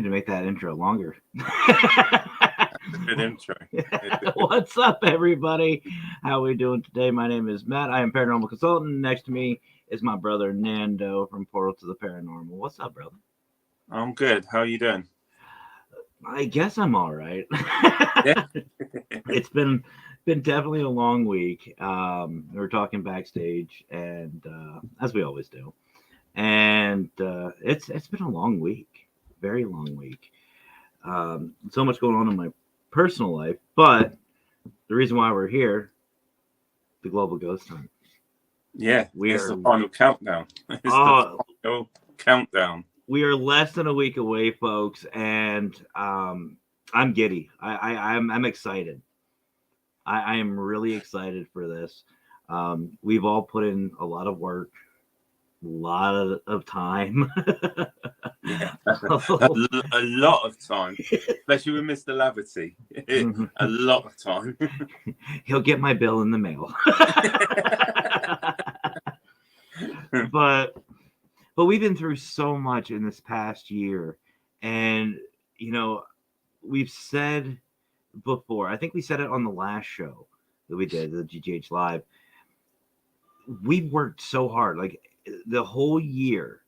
need to make that intro longer. Good intro. What's up, everybody? How are we doing today? My name is Matt. I am paranormal consultant. Next to me is my brother Nando from Portal to the Paranormal. What's up, brother? I'm good. How are you doing? I guess I'm all right. Yeah. It's been definitely a long week. We're talking backstage, and as we always do, and it's been a long week, very long week. So much going on in my personal life, but the reason why we're here, the global ghost hunt. Yeah, it's the final countdown. It's the final countdown. We are less than a week away, folks, and I'm giddy. I'm excited. I am really excited for this. We've all put in a lot of work, a lot of time. Yeah, a lot of time, especially with Mr. Lavity. A lot of time. He'll get my bill in the mail. But we've been through so much in this past year, and we've said before, I think we said it on the last show that we did, the GGH Live, we've worked so hard, like this whole year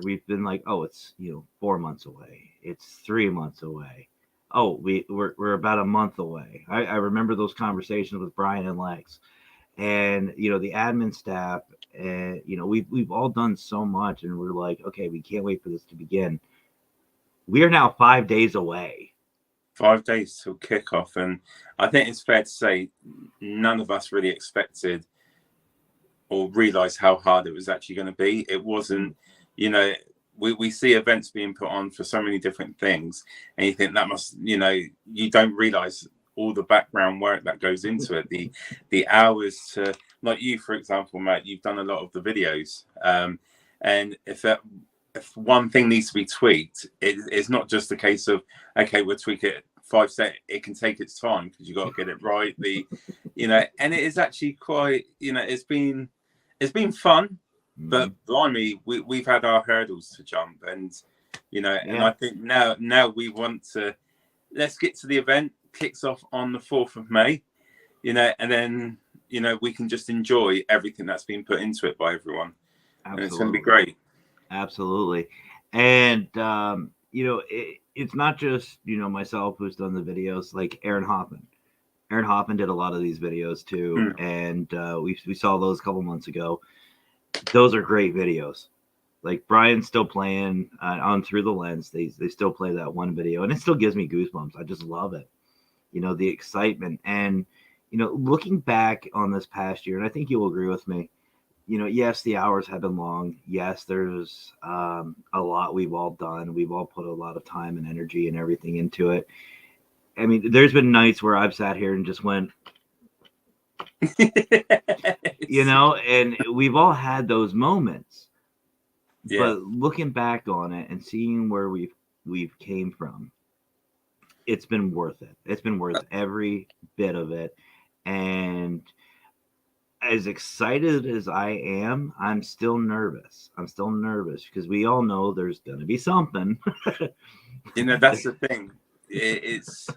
we've been like, oh, it's 4 months away, it's 3 months away, oh, we're about a month away. I remember those conversations with Brian and Lex, and the admin staff, and we've all done so much, and we're like, okay, we can't wait for this to begin. We are now 5 days away. 5 days till kickoff, and I think it's fair to say none of us really expected or realized how hard it was actually going to be. It wasn't, we see events being put on for so many different things, and you think that must, you don't realize all the background work that goes into it, the hours to, like you, for example, Matt, you've done a lot of the videos, and if one thing needs to be tweaked, it's not just a case of, okay, we'll tweak it 5 seconds. It can take its time because you got to get it right. And it is actually quite, it's been fun, but blimey, we've had our hurdles to jump, and and I think now we want to, let's get to the event. Kicks off on the 4th of May, and then we can just enjoy everything that's been put into it by everyone. Absolutely. And it's going to be great. Absolutely. And it's not just myself who's done the videos. Like Aaron Hoffman did a lot of these videos too, and we saw those a couple months ago. Those are great videos. Like Brian's still playing on Through the Lens. They still play that one video, and it still gives me goosebumps. I just love it. The excitement, and looking back on this past year, and I think you'll agree with me. Yes, the hours have been long. Yes, there's a lot we've all done. We've all put a lot of time and energy and everything into it. I mean, there's been nights where I've sat here and just went, and we've all had those moments. Yeah. But looking back on it and seeing where we've came from, it's been worth it. It's been worth every bit of it. And as excited as I am, I'm still nervous. Because we all know there's going to be something. That's the thing. It's,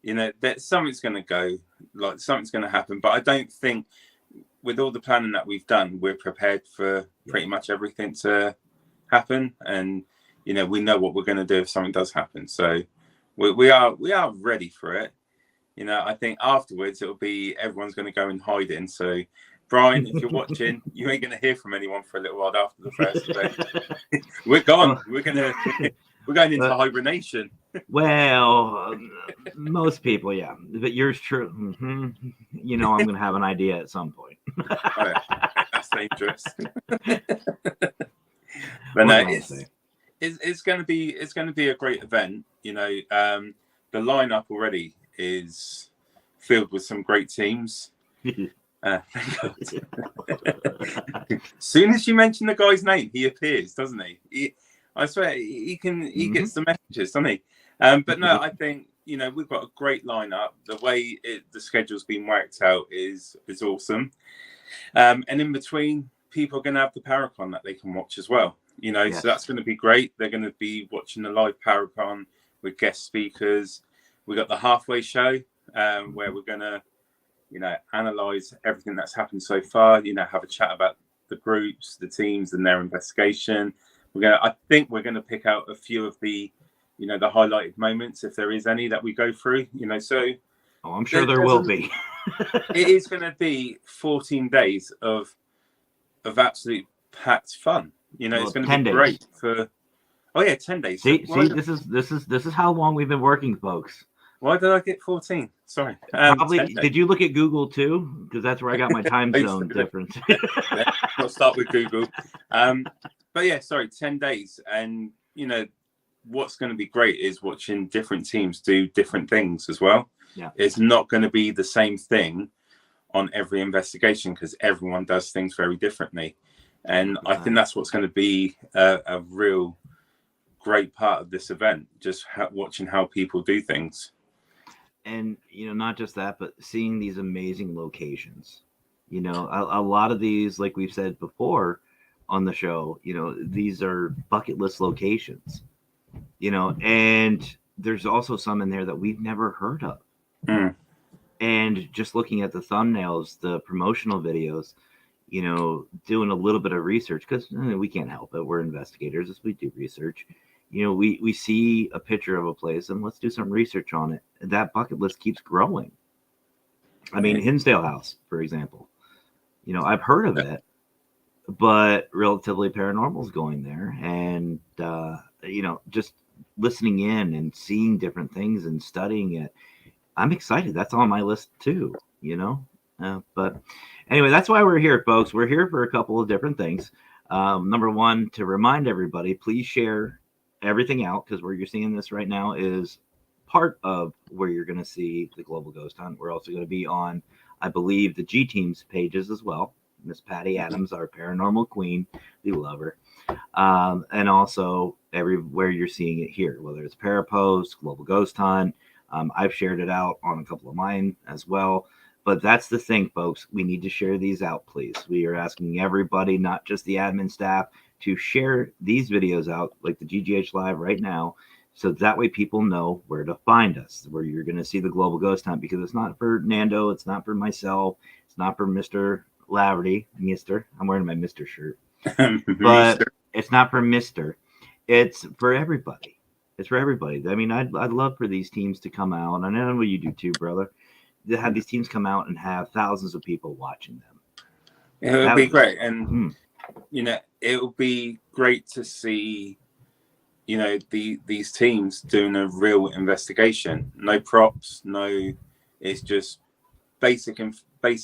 that something's going to go, like something's going to happen. But I don't think, with all the planning that we've done, we're prepared for pretty much everything to happen. And, we know what we're going to do if something does happen. So we are ready for it. I think afterwards it'll be everyone's going to go and hide in. So, Brian, if you're watching, you ain't going to hear from anyone for a little while after the first event. We're gone. We're going into hibernation. Well, most people, yeah, but yours true. I'm going to have an idea at some point. Oh, that's dangerous. But no, it's going to be a great event. The lineup already is filled with some great teams. Soon as you mention the guy's name, he appears, doesn't he? I swear he gets the messages, doesn't he? But no, I think we've got a great lineup. The way the schedule's been worked out is awesome. And in between, people are going to have the Paracon that they can watch as well. You know, Yes. so that's going to be great. They're going to be watching the live Paracon with guest speakers. We got the halfway show where we're going to, you know, analyze everything that's happened so far. You know, have a chat about the groups, the teams, and their investigation. I think we're going to pick out a few of the, you know, the highlighted moments, if there is any, that we go through. You know, so I'm sure there will be. It is going to be 14 days of absolute packed fun. You know, it's going to be great for. Oh yeah, 10 days. See, this is how long we've been working, folks. Why did I get 14? Sorry. Probably. Did you look at Google too? Because that's where I got my time zone difference. I'll start with Google. But yeah, sorry, 10 days. And, you know, what's going to be great is watching different teams do different things as well. Yeah. It's not going to be the same thing on every investigation because everyone does things very differently. And I think that's what's going to be a real great part of this event, just watching how people do things. And, you know, not just that, but seeing these amazing locations. You know, a lot of these, like we've said before on the show, you know, these are bucket list locations, you know, and there's also some in there that we've never heard of. And just looking at the thumbnails, the promotional videos, you know, doing a little bit of research, because we can't help it. We're investigators as we do research. You know, we see a picture of a place and let's do some research on it. That bucket list keeps growing. I mean, Hinsdale House, for example. You know, I've heard of it, but Relatively Paranormal's going there. And, you know, just listening in and seeing different things and studying it. I'm excited. That's on my list too, you know. But anyway, that's why we're here, folks. We're here for a couple of different things. Number one, to remind everybody, please share everything out, because where you're seeing this right now is part of where you're going to see the Global Ghost Hunt. We're also going to be on, I believe, the G Team's pages as well. Miss Patty Adams, our paranormal queen, we love her. And also everywhere you're seeing it here, whether it's Parapost, Global Ghost Hunt. I've shared it out on a couple of mine as well. But that's the thing, folks. We need to share these out, please. We are asking everybody, not just the admin staff, to share these videos out, like the GGH Live right now, so that way people know where to find us, where you're going to see the Global Ghost Hunt, because it's not for Nando, it's not for myself, it's not for Mr. Laverty, Mr. I'm wearing my Mr. shirt, but it's not for Mr. It's for everybody. It's for everybody. I mean, I'd love for these teams to come out, and I know what you do too, brother, to have these teams come out and have thousands of people watching them. It would be great. And, you know, it would be great to see, you know, these teams doing a real investigation. No props, no, it's just basic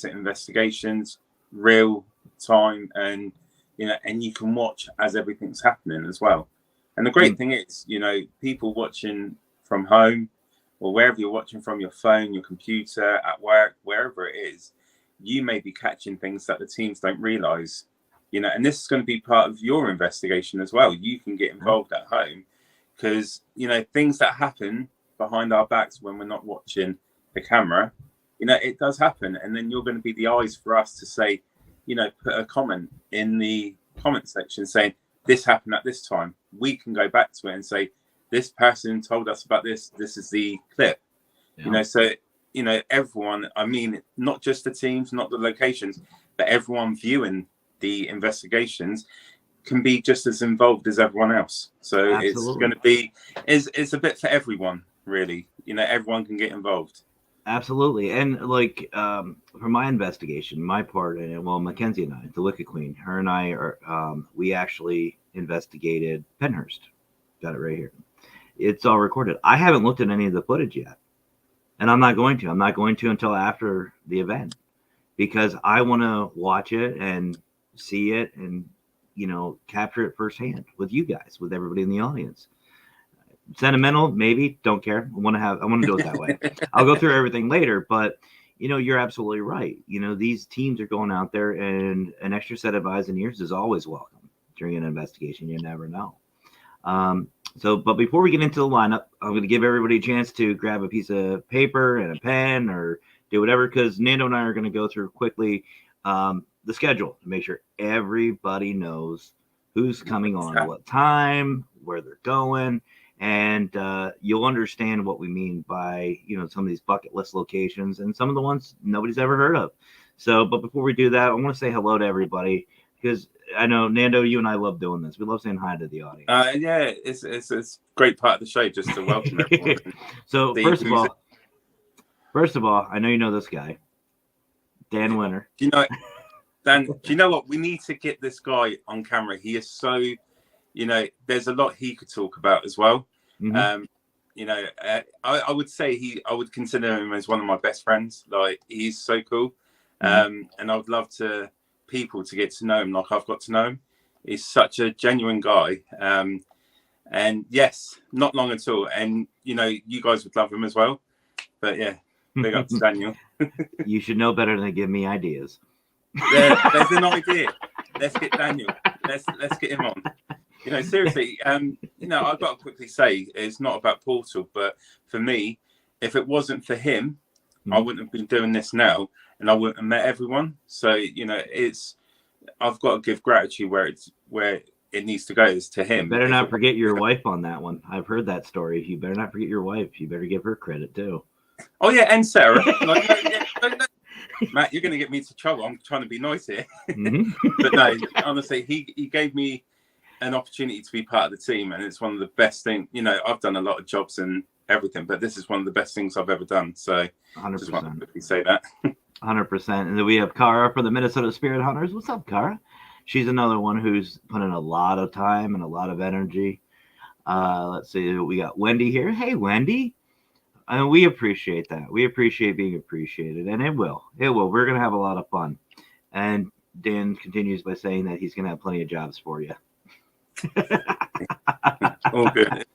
investigations, real time, and, you know, and you can watch as everything's happening as well. And the great thing is, you know, people watching from home or wherever you're watching from, your phone, your computer, at work, wherever it is, you may be catching things that the teams don't realize, you know, and this is going to be part of your investigation as well. You can get involved at home because, you know, things that happen behind our backs when we're not watching the camera, you know, it does happen. And then you're going to be the eyes for us to say, you know, put a comment in the comment section saying this happened at this time. We can go back to it and say, this person told us about this. This is the clip, you know, so, you know, everyone, I mean, not just the teams, not the locations, but everyone viewing the investigations can be just as involved as everyone else. So It's going to be, it's a bit for everyone, really. You know, everyone can get involved. Absolutely. And like for my investigation, my part in it, well, Mackenzie and I, the Wicked Queen, her and I are, we actually investigated Penhurst. Got it right here. It's all recorded. I haven't looked at any of the footage yet. And I'm not going to. I'm not going to until after the event, because I want to watch it and see it and, you know, capture it firsthand with you guys, with everybody in the audience. Sentimental, maybe, don't care. I want to do it that way. I'll go through everything later, but, you know, you're absolutely right. You know, these teams are going out there, and an extra set of eyes and ears is always welcome during an investigation. You never know. But before we get into the lineup, I'm going to give everybody a chance to grab a piece of paper and a pen or do whatever, because Nando and I are going to go through quickly the schedule to make sure everybody knows who's coming on what time, where they're going, and you'll understand what we mean by, you know, some of these bucket list locations and some of the ones nobody's ever heard of. So, but before we do that, I want to say hello to everybody, because I know, Nando, you and I love doing this. We love saying hi to the audience. Yeah, it's a great part of the show just to welcome everyone. So first of all, I know you know this guy, Dan Winter. You know, Dan, do you know what? We need to get this guy on camera. He is so, you know, there's a lot he could talk about as well. Mm-hmm. You know, I would say I would consider him as one of my best friends. Like, he's so cool. And I would love people to get to know him like I've got to know him. He's such a genuine guy. And yes, not long at all. And, you know, you guys would love him as well. But yeah, big up to Daniel. You should know better than to give me ideas. There's an idea. Let's get Daniel. Let's get him on. You know, seriously, you know, I've got to quickly say, it's not about Portal, but for me, if it wasn't for him, I wouldn't have been doing this now, and I wouldn't have met everyone. So, you know, I've got to give gratitude where it needs to go, is to him. You better not forget your wife on that one. I've heard that story. You better not forget your wife. You better give her credit too. Oh yeah, and Sarah. Like, no. Matt, you're going to get me into trouble. I'm trying to be nice here. But no, honestly, he gave me an opportunity to be part of the team, and it's one of the best things. You know, I've done a lot of jobs and everything, but this is one of the best things I've ever done. So 100%. Just want to quickly say that. 100%. And then we have Kara for the Minnesota Spirit Hunters. What's up, Kara? She's another one who's put in a lot of time and a lot of energy. Let's see. We got Wendy here. Hey, Wendy. And we appreciate that. We appreciate being appreciated. And it will. We're going to have a lot of fun. And Dan continues by saying that he's going to have plenty of jobs for you. All good.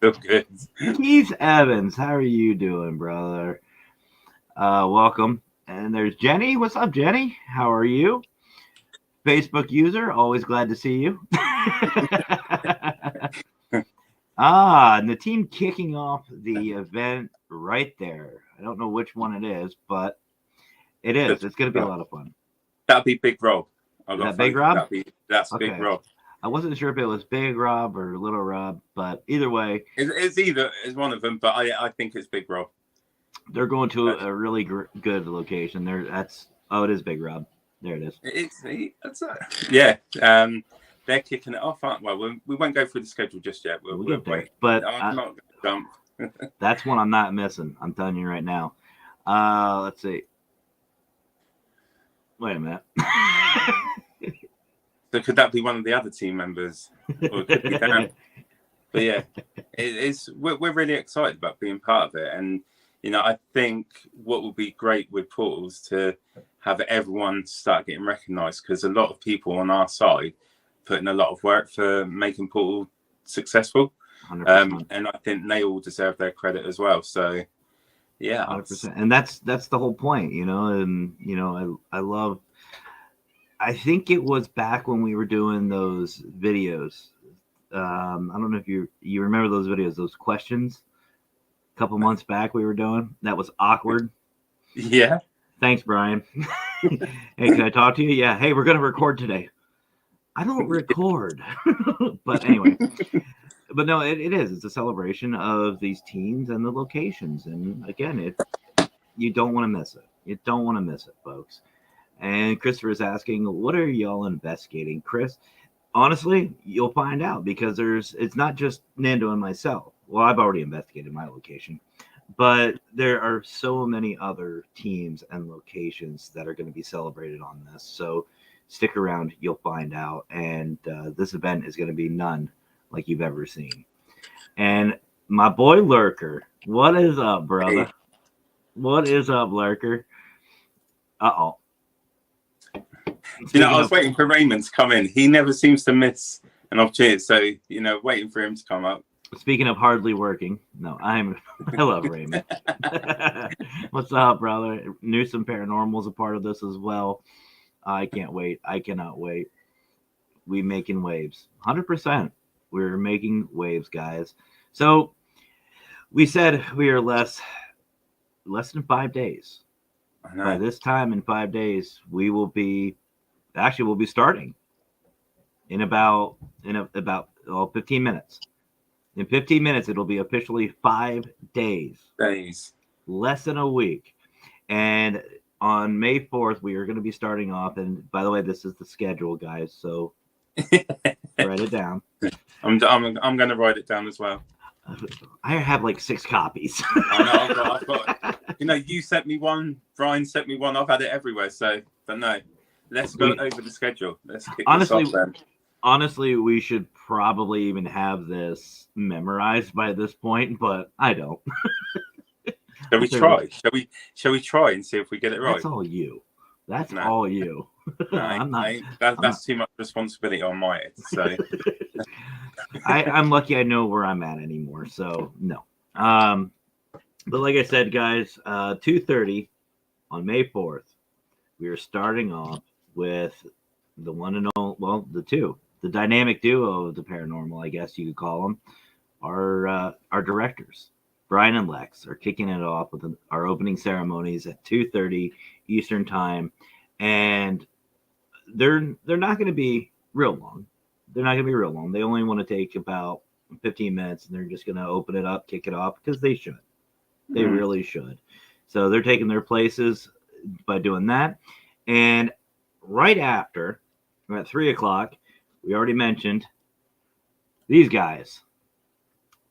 Keith Evans, how are you doing, brother? Welcome. And there's Jenny. What's up, Jenny? How are you? Facebook user, always glad to see you. And the team kicking off the event right there. I don't know which one it is, but it is. It's going to be a lot of fun. That'll be Big Rob. That Big Rob? That's okay. Big Rob. I wasn't sure if it was Big Rob or Little Rob, but either way. It's one of them, but I think it's Big Rob. They're going to a really good location. It is Big Rob. There it is. Yeah. They're kicking it off, aren't we? We won't go through the schedule just yet. We'll get there. Wait. But I'm not going to jump. That's one I'm not missing. I'm telling you right now. Let's see. Wait a minute. So could that be one of the other team members? Or could be Dan? But yeah, we're really excited about being part of it. And, you know, I think what will be great with Portals to have everyone start getting recognised, because a lot of people on our side put in a lot of work for making Portal successful. And I think they all deserve their credit as well. So yeah, 100%. And that's the whole point, you know. And you know, I think it was back when we were doing those videos. I don't know if you remember those videos, those questions a couple months back we were doing. That was awkward. Yeah. Thanks, Brian. Hey, can I talk to you? Yeah. Hey, we're going to record today. I don't record. But anyway. But no, it is. It's a celebration of these teams and the locations. And again, you don't want to miss it. You don't want to miss it, folks. And Christopher is asking, what are y'all investigating? Chris, honestly, you'll find out, because it's not just Nando and myself. Well, I've already investigated my location. But there are so many other teams and locations that are going to be celebrated on this. So stick around. You'll find out. And this event is going to be none like you've ever seen. And my boy Lurker, what is up, brother? Hey. What is up, Lurker? Uh-oh. You know, I was waiting for Raymond to come in. He never seems to miss an opportunity. So, you know, waiting for him to come up. Speaking of hardly working, no, I love Raymond. What's up, brother? Newsome Paranormal's a part of this as well. I can't wait. I cannot wait. We making waves. 100%. We're making waves, guys. So we said we are less than 5 days. By this time in 5 days, we'll be starting. in about 15 minutes. In 15 minutes, it'll be officially 5 days, less than a week. And on May 4th, we are going to be starting off. And by the way, this is the schedule, guys. So write it down. I'm going to write it down as well. I have like 6 copies. I know. I've got. You know, you sent me one. Brian sent me one. I've had it everywhere. So, but no, let's go over the schedule. Let's kick this off then. Honestly, we should probably even have this memorized by this point, but I don't. Shall we try? Shall we try and see if we get it right? That's all you. That's all you. No, I'm not. That's too much responsibility on my head. So I'm lucky I know where I'm at anymore. So no. But like I said, guys, 2:30 on May 4th, we are starting off with the one and all. Well, the dynamic duo of the paranormal, I guess you could call them, our directors. Brian and Lex are kicking it off with our opening ceremonies at 2:30 Eastern time, and they're not going to be real long. They're not going to be real long. They only want to take about 15 minutes, and they're just going to open it up, kick it off, because they should. They really should. So they're taking their places by doing that, and right after, at 3 o'clock, we already mentioned these guys,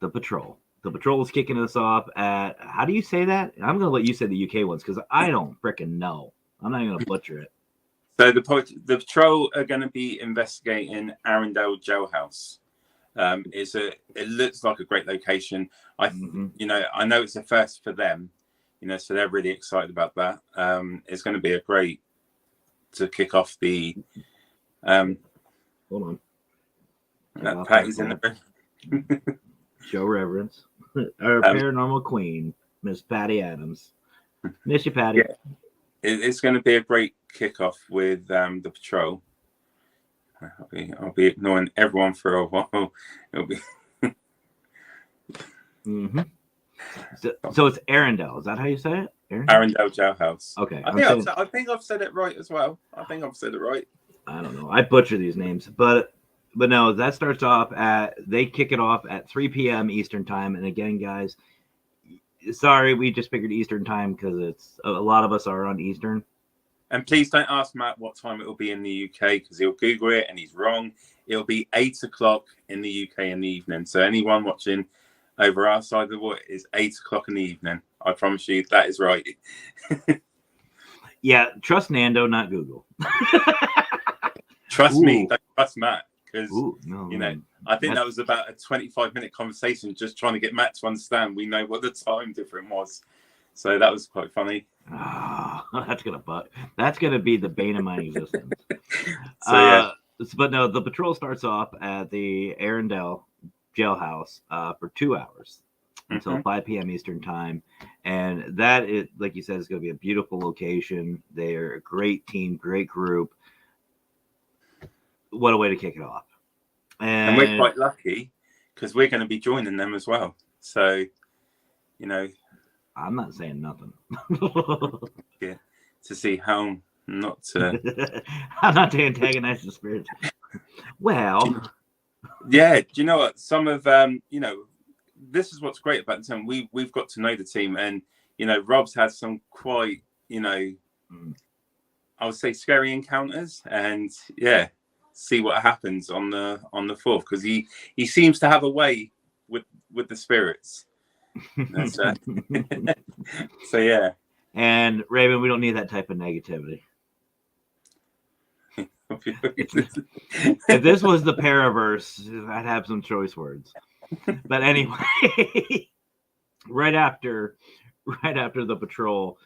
the Patrol. The Patrol is kicking us off at, how do you say that? I'm going to let you say the UK ones because I don't freaking know. I'm not even going to butcher it. So the Patrol are going to be investigating Arundel Jailhouse. It looks like a great location. I know it's a first for them, so they're really excited about that. It's going to be a great to kick off the. Hold on. Patty's in the room. Show reverence. Our paranormal queen, Miss Patty Adams. Miss you, Patty. Yeah. It's going to be a great kickoff with the Patrol. I'll be ignoring everyone for a while. It'll be. So it's Arundel. Is that how you say it? Arundel Jailhouse. Okay. I think I've said it right as well. I think I've said it right. I don't know. I butcher these names, but no, that starts off they kick it off at 3 p.m. Eastern time. And again, guys, sorry, we just figured Eastern time because it's a lot of us are on Eastern. And please don't ask Matt what time it will be in the UK because he'll Google it and he's wrong. It'll be 8 o'clock in the UK in the evening. So anyone watching over our side of the world is 8 o'clock in the evening. I promise you that is right. Yeah, trust Nando, not Google. Trust me, don't trust Matt. Because, no, I think that was about a 25-minute conversation just trying to get Matt to understand we know what the time difference was. So that was quite funny. That's gonna be the bane of my existence. But no, the Patrol starts off at the Arundel Jailhouse for 2 hours until 5 p.m. Eastern time, and that is, like you said, is going to be a beautiful location. They're a great team, great group. What a way to kick it off. And we're quite lucky because we're going to be joining them as well. So, I'm not saying nothing. Yeah, to see how not to. I'm not to antagonize the spirits. Well, yeah. Do you know what? Some of this is what's great about the team. We've got to know the team, and Rob's had some quite I would say scary encounters, and yeah, see what happens on the 4th because he seems to have a way with the spirits. So yeah. And Raven, we don't need that type of negativity. If this was the Paraverse, I'd have some choice words. But anyway, right after the Patrol,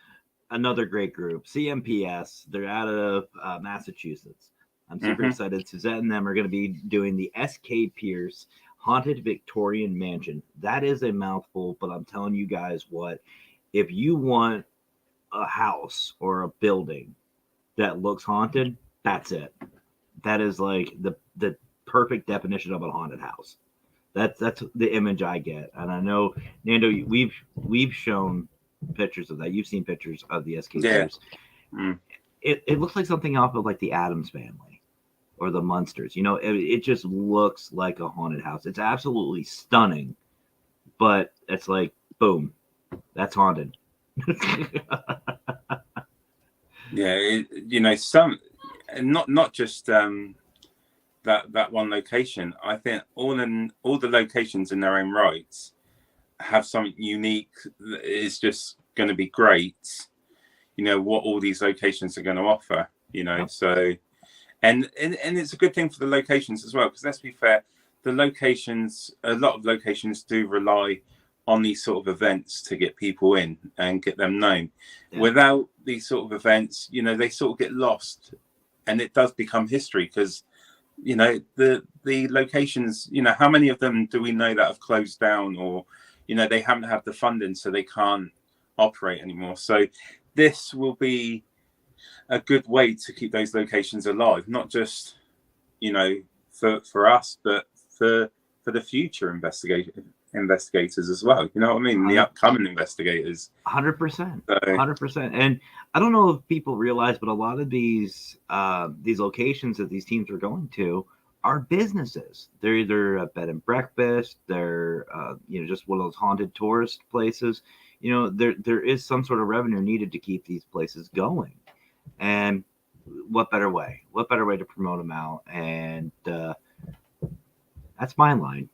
another great group, CMPS. They're out of Massachusetts. I'm super excited. Suzette and them are going to be doing the S.K. Pierce Haunted Victorian Mansion. That is a mouthful, but I'm telling you guys what, if you want a house or a building that looks haunted, that's it. That is like the perfect definition of a haunted house. That's the image I get. And I know, Nando, we've shown pictures of that. You've seen pictures of the SK Pierce. It looks like something off of like the Addams Family. or the Munsters. You know, it just looks like a haunted house. It's absolutely stunning, but it's like, boom, that's haunted. Yeah, you know, some not just that one location. I think all the locations in their own rights have something unique that is just going to be great. You know what all these locations are going to offer. You know, Yep. so and it's a good thing for the locations as well, because let's be fair, a lot of locations do rely on these sort of events to get people in and get them known. Yeah. Without these sort of events, you know, they sort of get lost, and it does become history, because you know the locations, you know, how many of them do we know that have closed down, or you know, they haven't had the funding so they can't operate anymore. So this will be a good way to keep those locations alive, not just, you know, for us, but for the future investigators as well. You know what I mean? The upcoming investigators. 100%. 100%. And I don't know if people realize, but a lot of these locations that these teams are going to are businesses. They're either a bed and breakfast, they're you know, just one of those haunted tourist places. You know, there is some sort of revenue needed to keep these places going. And what better way? What better way to promote them out? And that's my line.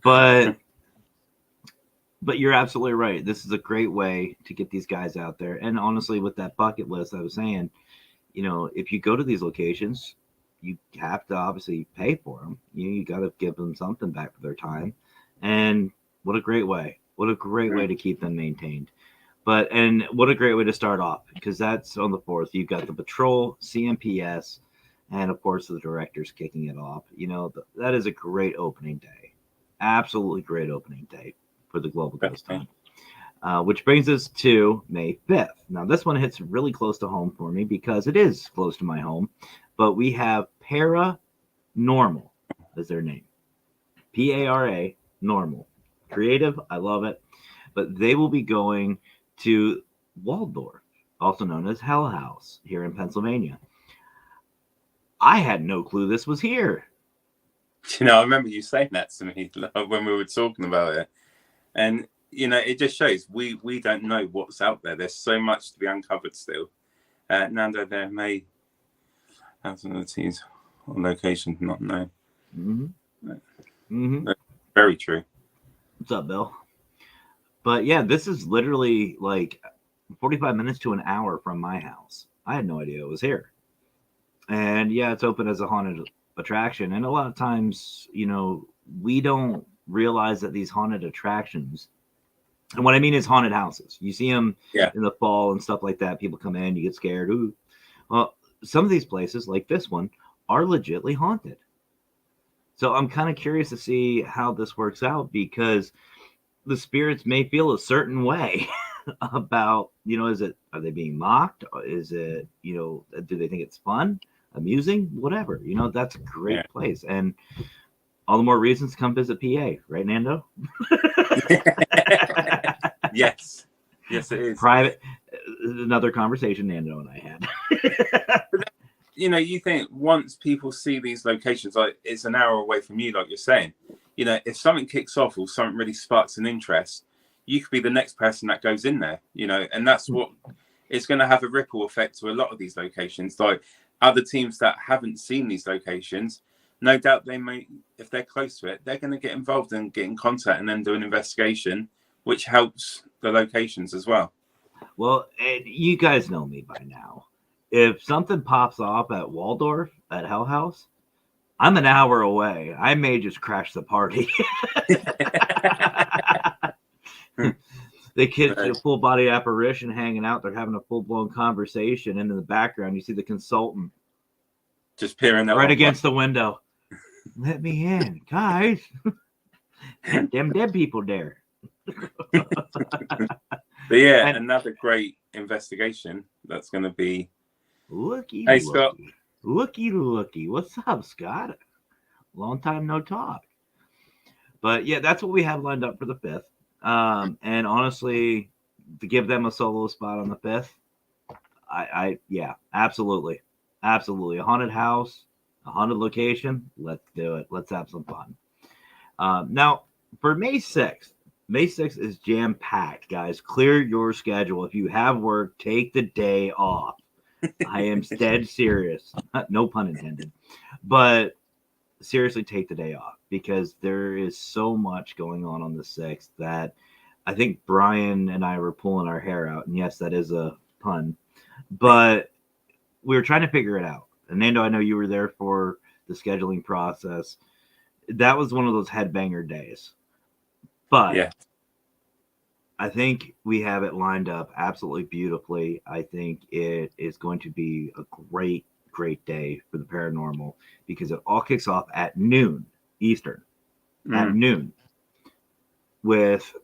But you're absolutely right. This is a great way to get these guys out there. And honestly, with that bucket list I was saying, you know, if you go to these locations, you have to obviously pay for them. You got to give them something back for their time. And what a great way. What a great way to keep them maintained. And what a great way to start off, because that's on the 4th. You've got the patrol, CMPS, and of course the directors kicking it off. You know, that is a great opening day. Absolutely great opening day for the Global Ghost Hunt. Which brings us to May 5th. Now, this one hits really close to home for me because it is close to my home. But we have Paranormal as their name. Para Normal. Creative. I love it. But they will be going to Waldorf, also known as Hell House, here in Pennsylvania. I had no clue this was here. You know, I remember you saying that to me when we were talking about it. And, you know, it just shows we don't know what's out there. There's so much to be uncovered still. Nando, there may have some of the on location not known. Mm-hmm. Mm-hmm. Very true. What's up, Bill? But yeah, this is literally like 45 minutes to an hour from my house. I had no idea it was here. And yeah, it's open as a haunted attraction. And a lot of times, you know, we don't realize that these haunted attractions, and what I mean is haunted houses. You see them in the fall and stuff like that. People come in, you get scared. Ooh. Well, some of these places, like this one, are legitly haunted. So I'm kind of curious to see how this works out, because the spirits may feel a certain way about, you know, are they being mocked? Is it, you know, do they think it's fun, amusing, whatever? You know, that's a great place. And all the more reasons to come visit PA, right, Nando? Yes, it is. Private, another conversation Nando and I had. You know, you think once people see these locations, like it's an hour away from you, like you're saying, you know, if something kicks off or something really sparks an interest, you could be the next person that goes in there, you know, and that's what it's going to have a ripple effect to a lot of these locations. Like other teams that haven't seen these locations, no doubt they may, if they're close to it, they're going to get involved and get in contact and then do an investigation, which helps the locations as well. Well, and you guys know me by now. If something pops off at Waldorf, at Hell House, I'm an hour away. I may just crash the party. The kids, a full body apparition hanging out. They're having a full blown conversation, and in the background, you see the consultant just peering out right against the window. Let me in, guys. Them dead people there. But yeah, another great investigation that's going to be. Hey, Scott. Looky. What's up, Scott? Long time no talk. But yeah, that's what we have lined up for the 5th. And honestly, to give them a solo spot on the 5th, Yeah, absolutely. Absolutely. A haunted house, a haunted location. Let's do it. Let's have some fun. Now, for May 6th is jam packed, guys. Clear your schedule. If you have work, take the day off. I am dead serious. No pun intended. But seriously, take the day off because there is so much going on the 6th that I think Brian and I were pulling our hair out. And yes, that is a pun. But we were trying to figure it out. And Nando, I know you were there for the scheduling process. That was one of those headbanger days. But Yeah. I think we have it lined up absolutely beautifully. I think it is going to be a great, great day for the paranormal because it all kicks off at noon Eastern, at noon, with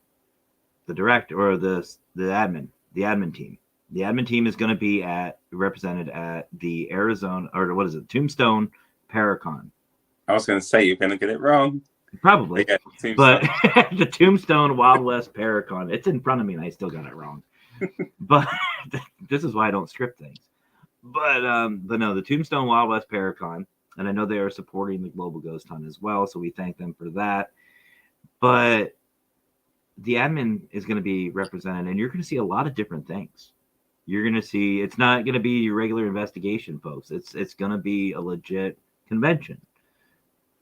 the director or the admin team. The admin team is going to be represented at the Arizona, or what is it, Tombstone Paracon. I was going to say you're going to get it wrong. Probably. Yeah, but the Tombstone Wild West Paracon, it's in front of me and I still got it wrong. But this is why I don't script things. But no, the Tombstone Wild West Paracon, and I know they are supporting the Global Ghost Hunt as well, so we thank them for that. But the admin is going to be represented, and you're going to see a lot of different things. You're going to see, it's not going to be your regular investigation, folks. It's going to be a legit convention.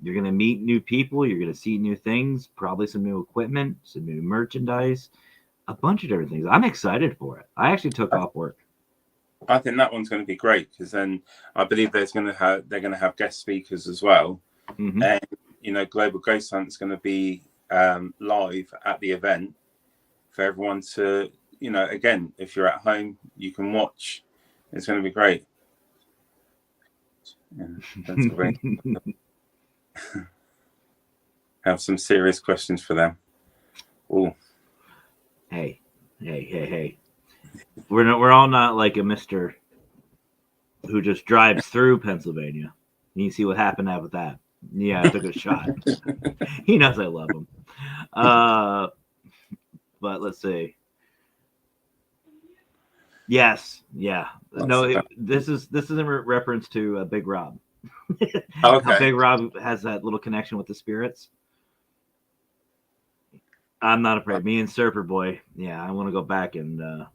You're going to meet new people. You're going to see new things, probably some new equipment, some new merchandise, a bunch of different things. I'm excited for it. I actually took off work. I think that one's going to be great because then I believe they're going to have guest speakers as well. Mm-hmm. And, Global Ghost Hunt is going to be live at the event for everyone to, again, if you're at home, you can watch. It's going to be great. Yeah, that's great. Have some serious questions for them. Ooh. Hey. We're all not like a Mr. who just drives through Pennsylvania. You see what happened with that. Yeah, I took a shot. He knows I love him. But let's see. Yes, yeah. No, this is in reference to Big Rob. Okay. How Big Rob has that little connection with the spirits. I'm not afraid. Me and Surfer Boy. Yeah, I want to go back and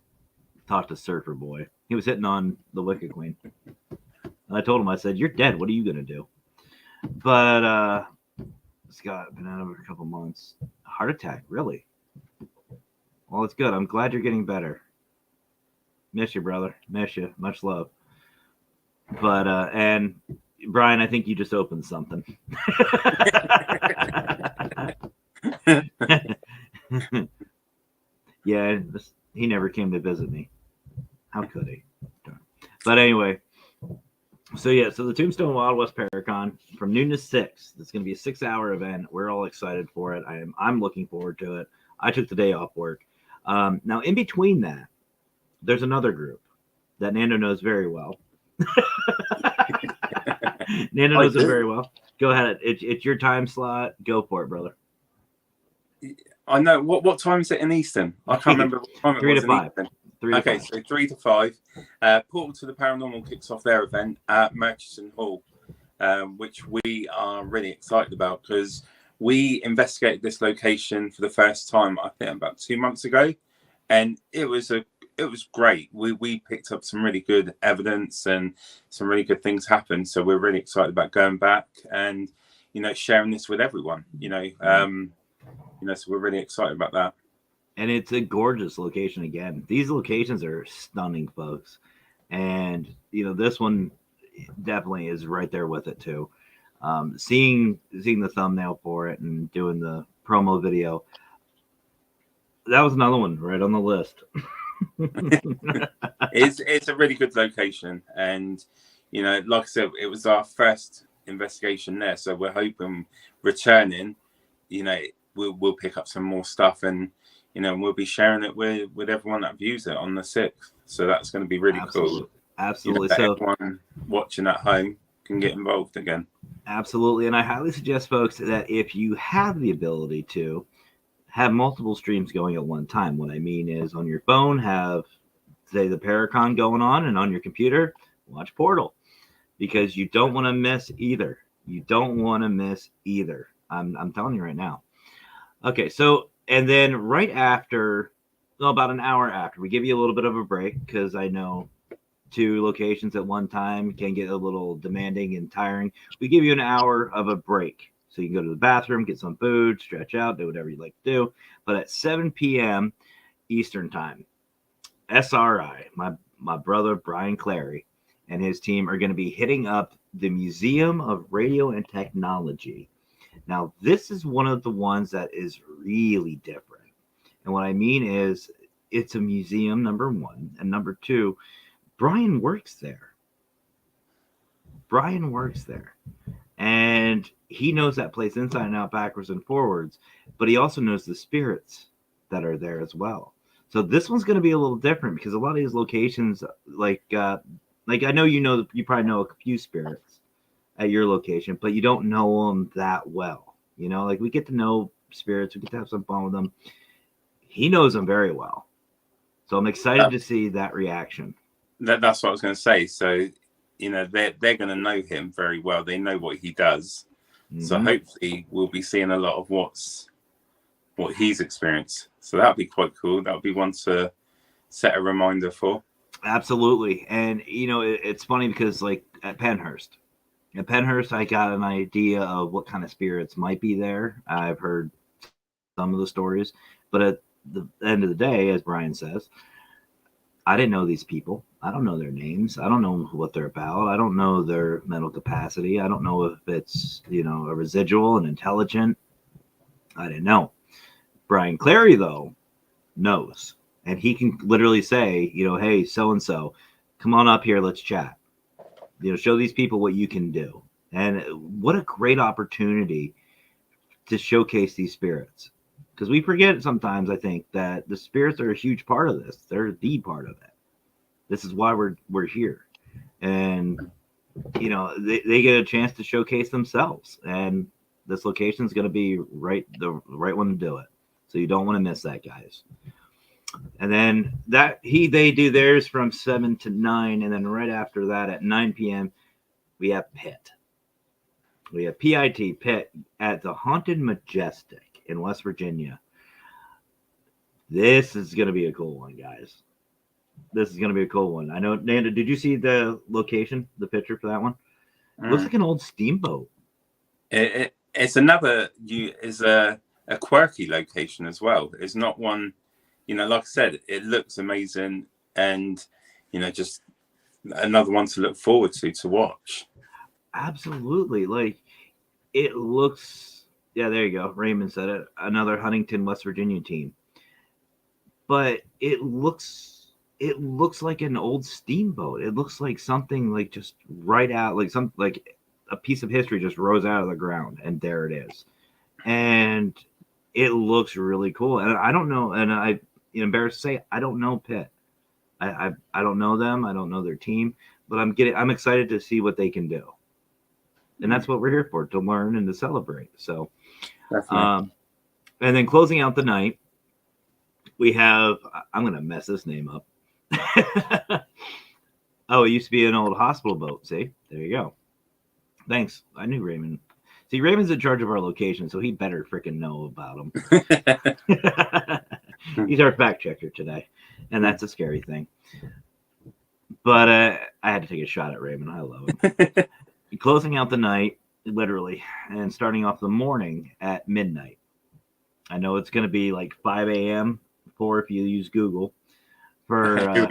talk to Surfer Boy. He was hitting on the Wicked Queen. And I told him, I said, "You're dead. What are you going to do?" But Scott, been out of a couple months. Heart attack, really? Well, it's good. I'm glad you're getting better. Miss you, brother. Miss you. Much love. But, and Brian, I think you just opened something. Yeah, he never came to visit me. How could he? But anyway, so the Tombstone Wild West Paracon from noon to 6. It's going to be a 6-hour event. We're all excited for it. I'm looking forward to it. I took the day off work. Now, in between that, there's another group that Nando knows very well. Nando knows it very well. Go ahead. It's your time slot. Go for it, brother. I know. What time is it in Eastern? I can't remember what time it 3 was to 5. 3 to 5. So 3 to 5. Portal to the Paranormal kicks off their event at Murchison Hall, which we are really excited about because we investigated this location for the first time, I think, about 2 months ago, and it was great. We picked up some really good evidence and some really good things happened. So we're really excited about going back and sharing this with everyone. So we're really excited about that. And it's a gorgeous location again. These locations are stunning, folks. And, this one definitely is right there with it, too. Seeing the thumbnail for it and doing the promo video, that was another one right on the list. It's a really good location. And, like I said, it was our first investigation there. So we're hoping returning, we'll pick up some more stuff and, we'll be sharing it with everyone that views it on the 6th. So that's going to be really cool. Absolutely. So everyone watching at home can get involved again. Absolutely. And I highly suggest, folks, that if you have the ability to have multiple streams going at one time, what I mean is on your phone, have say the Paracon going on, and on your computer, watch Portal, because you don't want to miss either. You don't want to miss either. I'm telling you right now. Okay, so and then right after, well, about an hour after, we give you a little bit of a break because I know 2 locations at one time can get a little demanding and tiring. We give you an hour of a break so you can go to the bathroom, get some food, stretch out, do whatever you like to do. But at 7 p.m. Eastern time, SRI, my brother Brian Clary and his team are going to be hitting up the Museum of Radio and Technology. Now, this is one of the ones that is really different. And what I mean is, it's a museum, number one. And number two, Brian works there. Brian works there. And he knows that place inside and out, backwards and forwards. But he also knows the spirits that are there as well. So this one's going to be a little different because a lot of these locations, like I know you probably know a few spirits at your location, but you don't know them that well. You know, like we get to know spirits, we get to have some fun with them. He knows them very well, so I'm excited to see that reaction. That's what I was going to say. So, you know, they're going to know him very well. They know what he does. Mm-hmm. So hopefully we'll be seeing a lot of what he's experienced. So that'll be quite cool. That'll be one to set a reminder for. Absolutely. And, you know, it's funny because like at Penhurst, I got an idea of what kind of spirits might be there. I've heard some of the stories, but at the end of the day, as Brian says, I didn't know these people. I don't know their names. I don't know what they're about. I don't know their mental capacity. I don't know if it's, you know, a residual and intelligent. I didn't know. Brian Clary, though, knows. And he can literally say, you know, hey, so-and-so, come on up here. Let's chat. You know, show these people what you can do. And what a great opportunity to showcase these spirits. Because we forget sometimes, I think, that the spirits are a huge part of this. They're the part of it. This is why we're here. And, you know, they get a chance to showcase themselves. And this location is going to be the right one to do it. So you don't want to miss that, guys. And then they do theirs from 7 to 9. And then right after that at 9 p.m., we have Pit. We have Pit at the Haunted Majestic in West Virginia. This is going to be a cool one, guys. This is going to be a cool one. I know, Nando, did you see the location, the picture for that one? It looks like an old steamboat. It's a quirky location as well. It's not one, you know, like I said, it looks amazing and, you know, just another one to look forward to watch. Absolutely. Like, it looks, yeah, there you go. Raymond said it. Another Huntington, West Virginia team. But it looks like an old steamboat. It looks like something like just right out, like a piece of history just rose out of the ground, and there it is. And it looks really cool. And I don't know, and I'm embarrassed to say I don't know Pitt. I don't know them. I don't know their team, but I'm excited to see what they can do. And that's what we're here for, to learn and to celebrate. So, and then closing out the night, we have, I'm going to mess this name up. Oh, it used to be an old hospital boat. See, there you go. Thanks. I knew Raymond. See, Raymond's in charge of our location, so he better freaking know about them. He's our fact checker today, and that's a scary thing. But I had to take a shot at Raymond. I love him. Closing out the night, literally, and starting off the morning at midnight. I know it's going to be like 5 a.m. if you use Google. I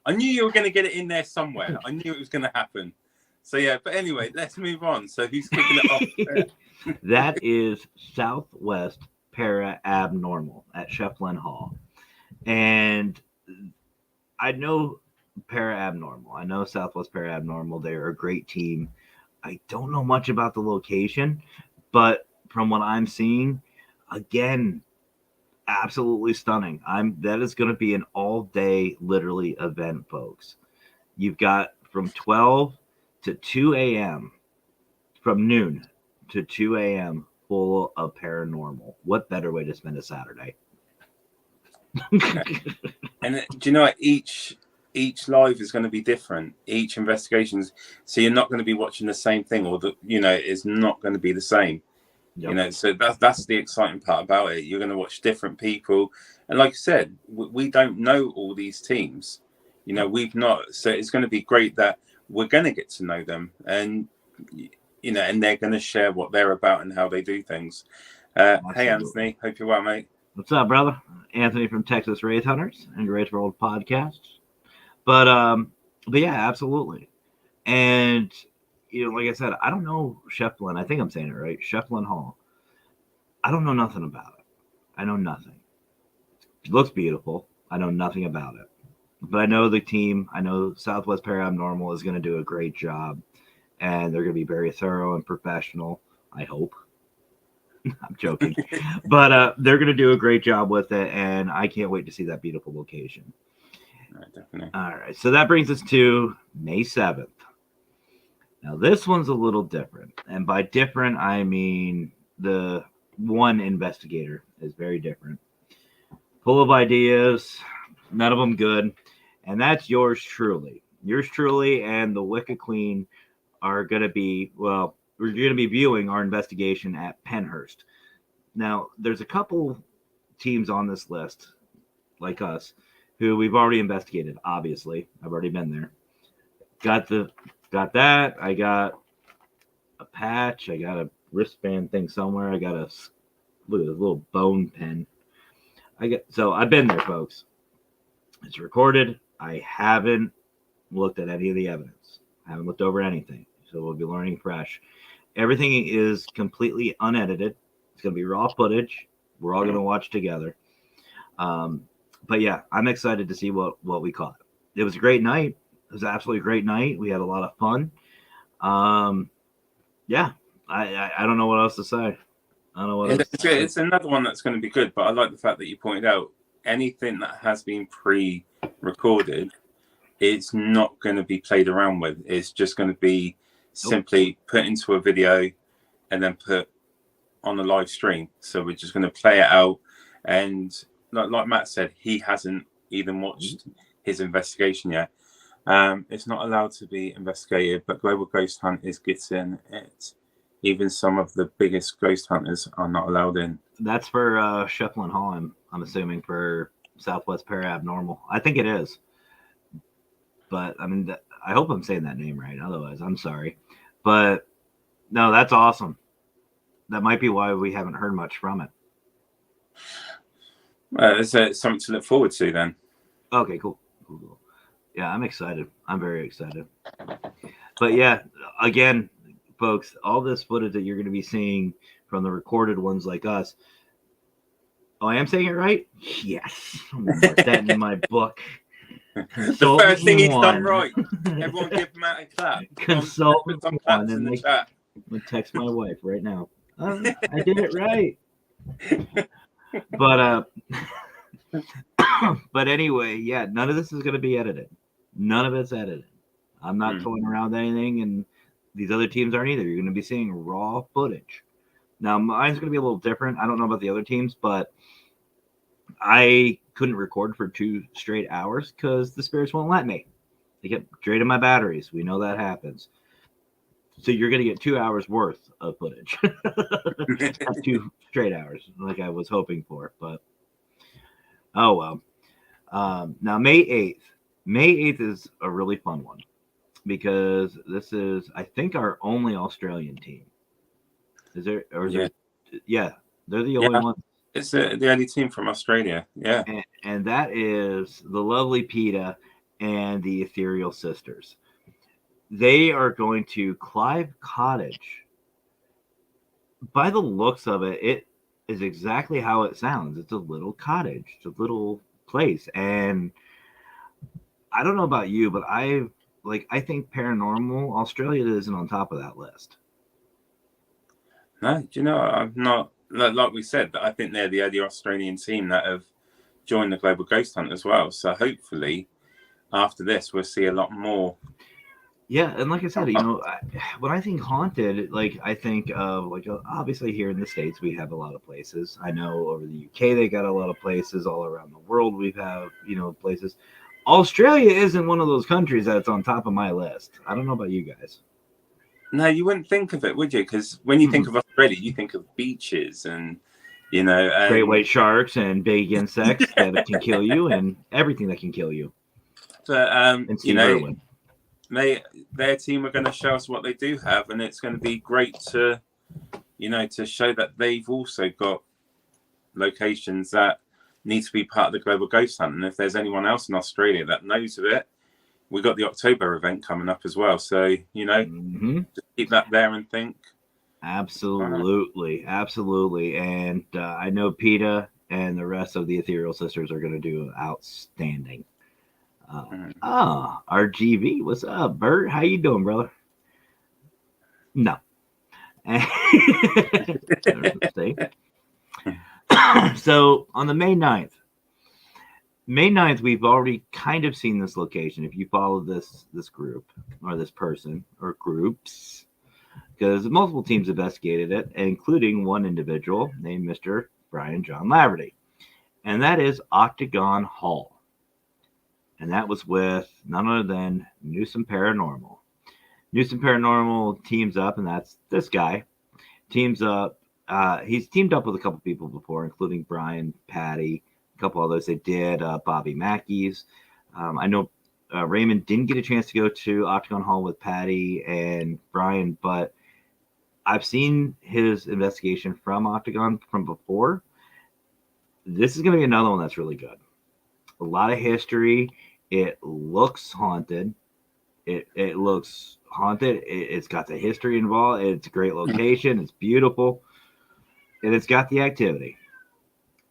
knew you were going to get it in there somewhere. I knew it was going to happen. So yeah, but anyway, let's move on. So who's kicking it off? That is Southwest Para Abnormal at Shefflin Hall. And I know Para Abnormal. I know Southwest Para Abnormal. They're a great team. I don't know much about the location, but from what I'm seeing, again, absolutely stunning. That is going to be an all-day, literally, event, folks. You've got from 12 to 2 a.m., from noon to 2 a.m., full of paranormal. What better way to spend a Saturday? And do you know what? Each live is going to be different. Each investigations, so you're not going to be watching the same thing, or it's not going to be the same. Yep. So that's the exciting part about it. You're going to watch different people, and like I said, we don't know all these teams. We've not. So it's going to be great that we're going to get to know them, and and they're going to share what they're about and how they do things. Hey, Anthony, hope you're well, mate. What's up, brother? Anthony from Texas Wraith Hunters and Wraith World Podcasts. But yeah, absolutely. And like I said, I don't know Shefflin. I think I'm saying it right. Shefflin Hall. I don't know nothing about it. I know nothing. It looks beautiful. I know nothing about it. But I know the team. I know Southwest Paranormal is going to do a great job. And they're going to be very thorough and professional, I hope. I'm joking. But they're going to do a great job with it. And I can't wait to see that beautiful location. Definitely. All right. So that brings us to May 7th. Now, this one's a little different. And by different, I mean the one investigator is very different. Full of ideas, none of them good. And that's yours truly. Yours truly and the Wicked Queen are going to be, we're going to be viewing our investigation at Pennhurst. Now, there's a couple teams on this list, like us, who we've already investigated, obviously. I've already been there. Got that. I got a patch. I got a wristband thing somewhere. I got look at this little bone pen. So I've been there, folks. It's recorded. I haven't looked at any of the evidence. I haven't looked over anything. So we'll be learning fresh. Everything is completely unedited. It's going to be raw footage. We're all going to watch together. But yeah, I'm excited to see what we caught. It was a great night. It was an absolutely great night. We had a lot of fun. Yeah, I don't know what else to say. I don't know what else to say. It's another one that's going to be good, but I like the fact that you pointed out anything that has been pre-recorded, it's not going to be played around with. It's just going to be simply put into a video and then put on a live stream. So we're just going to play it out. And like Matt said, he hasn't even watched his investigation yet. It's not allowed to be investigated, but Global Ghost Hunt is getting it. Even some of the biggest ghost hunters are not allowed in. That's for Shefflin Hall, I'm assuming, for Southwest Paranormal. I think it is. But, I mean, I hope I'm saying that name right. Otherwise, I'm sorry. But, no, that's awesome. That might be why we haven't heard much from it. Well, it's something to look forward to then. Okay, cool. Yeah, I'm excited. I'm very excited. But, yeah, again, folks, all this footage that you're going to be seeing from the recorded ones like us. Oh, I am saying it right? Yes. I'm going to put that in my book. The first thing he's done right. Everyone give Matt a clap. Consultant some claps in the chat. I'm going to text my wife right now. I did it right. But anyway, yeah, none of this is going to be edited. None of it's edited. I'm not toying around with anything, and these other teams aren't either. You're going to be seeing raw footage. Now, mine's going to be a little different. I don't know about the other teams, but I couldn't record for 2 straight hours because the spirits won't let me. They kept draining my batteries. We know that happens. So you're going to get 2 hours worth of footage. 2 straight hours, like I was hoping for. But, oh, well. Now, May 8th. May 8th is a really fun one because this is, I think, our only Australian team. Is there? Or is there? Yeah, they're the only one. It's the only team from Australia. Yeah. And that is the lovely PETA and the Ethereal Sisters. They are going to Clive Cottage. By the looks of it, it is exactly how it sounds. It's a little cottage. It's a little place. And I don't know about you, but I think Paranormal Australia isn't on top of that list. No, do you know, I'm not, like we said, I think they're the only Australian team that have joined the Global Ghost Hunt as well. So hopefully after this, we'll see a lot more Yeah, and like I said, when I think haunted, like I think of like obviously here in the States we have a lot of places. I know over the UK they got a lot of places. All around the world we have places. Australia isn't one of those countries that's on top of my list. I don't know about you guys. No, you wouldn't think of it, would you? Because when you think of Australia, you think of beaches and Great and white sharks and big insects that can kill you and everything that can kill you. but And Steve Irwin. their team are going to show us what they do have, and it's going to be great to to show that they've also got locations that need to be part of the global ghost hunt. And if there's anyone else in Australia that knows of it, we got the October event coming up as well. So just keep that there and think. Absolutely, absolutely. And I know PETA and the rest of the Ethereal Sisters are going to do outstanding. RGV, what's up, Bert? How you doing, brother? No. So on the May 9th, we've already kind of seen this location. If you follow this group or this person or groups, because multiple teams investigated it, including one individual named Mr. Brian John Laverty, and that is Octagon Hall. And that was with none other than Newsom Paranormal. Newsom Paranormal teams up, and that's this guy. Teams up. He's teamed up with a couple people before, including Brian, Patty, a couple others. They did Bobby Mackey's. I know Raymond didn't get a chance to go to Octagon Hall with Patty and Brian, but I've seen his investigation from Octagon from before. This is going to be another one that's really good. A lot of history. It looks haunted. It looks haunted. It's got the history involved. It's a great location. It's beautiful. And it's got the activity.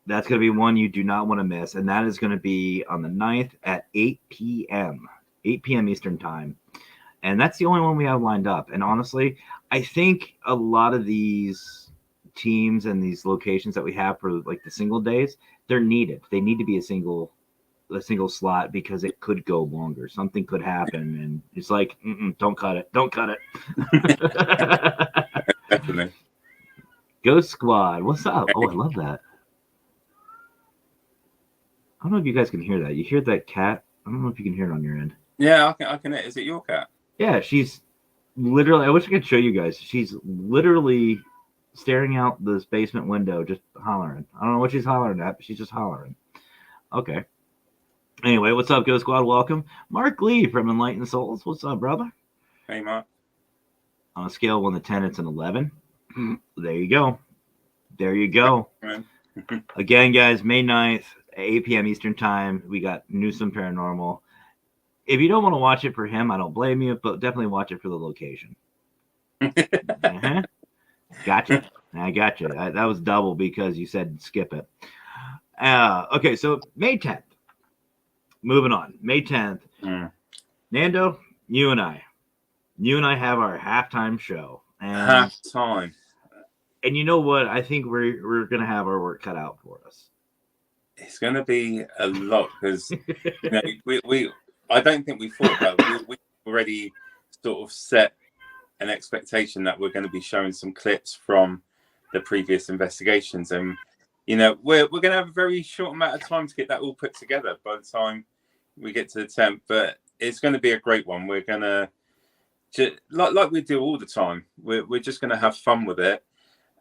That's going to be one you do not want to miss. And that is going to be on the 9th at 8 p.m. 8 p.m. Eastern time. And that's the only one we have lined up. And honestly, I think a lot of these teams and these locations that we have for like the single days, they're needed. They need to be a single slot because it could go longer. Something could happen, and it's like, don't cut it. Don't cut it. Definitely. Ghost Squad, what's up? Oh, I love that. I don't know if you guys can hear that. You hear that cat? I don't know if you can hear it on your end. Yeah, I can. Is it your cat? Yeah, she's literally. I wish I could show you guys. She's literally staring out this basement window, just hollering. I don't know what she's hollering at, but she's just hollering. Okay. Anyway, what's up, Ghost Squad? Welcome. Mark Lee from Enlightened Souls. What's up, brother? Hey, Mark. On a scale of 1 to 10, it's an 11. There you go. There you go. Again, guys, May 9th, 8 p.m. Eastern Time. We got Newsom Paranormal. If you don't want to watch it for him, I don't blame you, but definitely watch it for the location. Gotcha. I got you. That was double because you said skip it. Okay, so May 10th. Moving on. May 10th. Nando, you and I have our halftime show. Halftime. And you know what? I think we're going to have our work cut out for us. It's going to be a lot because I don't think we thought about it. We already sort of set an expectation that we're going to be showing some clips from the previous investigations, and we're going to have a very short amount of time to get that all put together by the time we get to the 10th. But it's going to be a great one. We're going to like we do all the time. We're just going to have fun with it,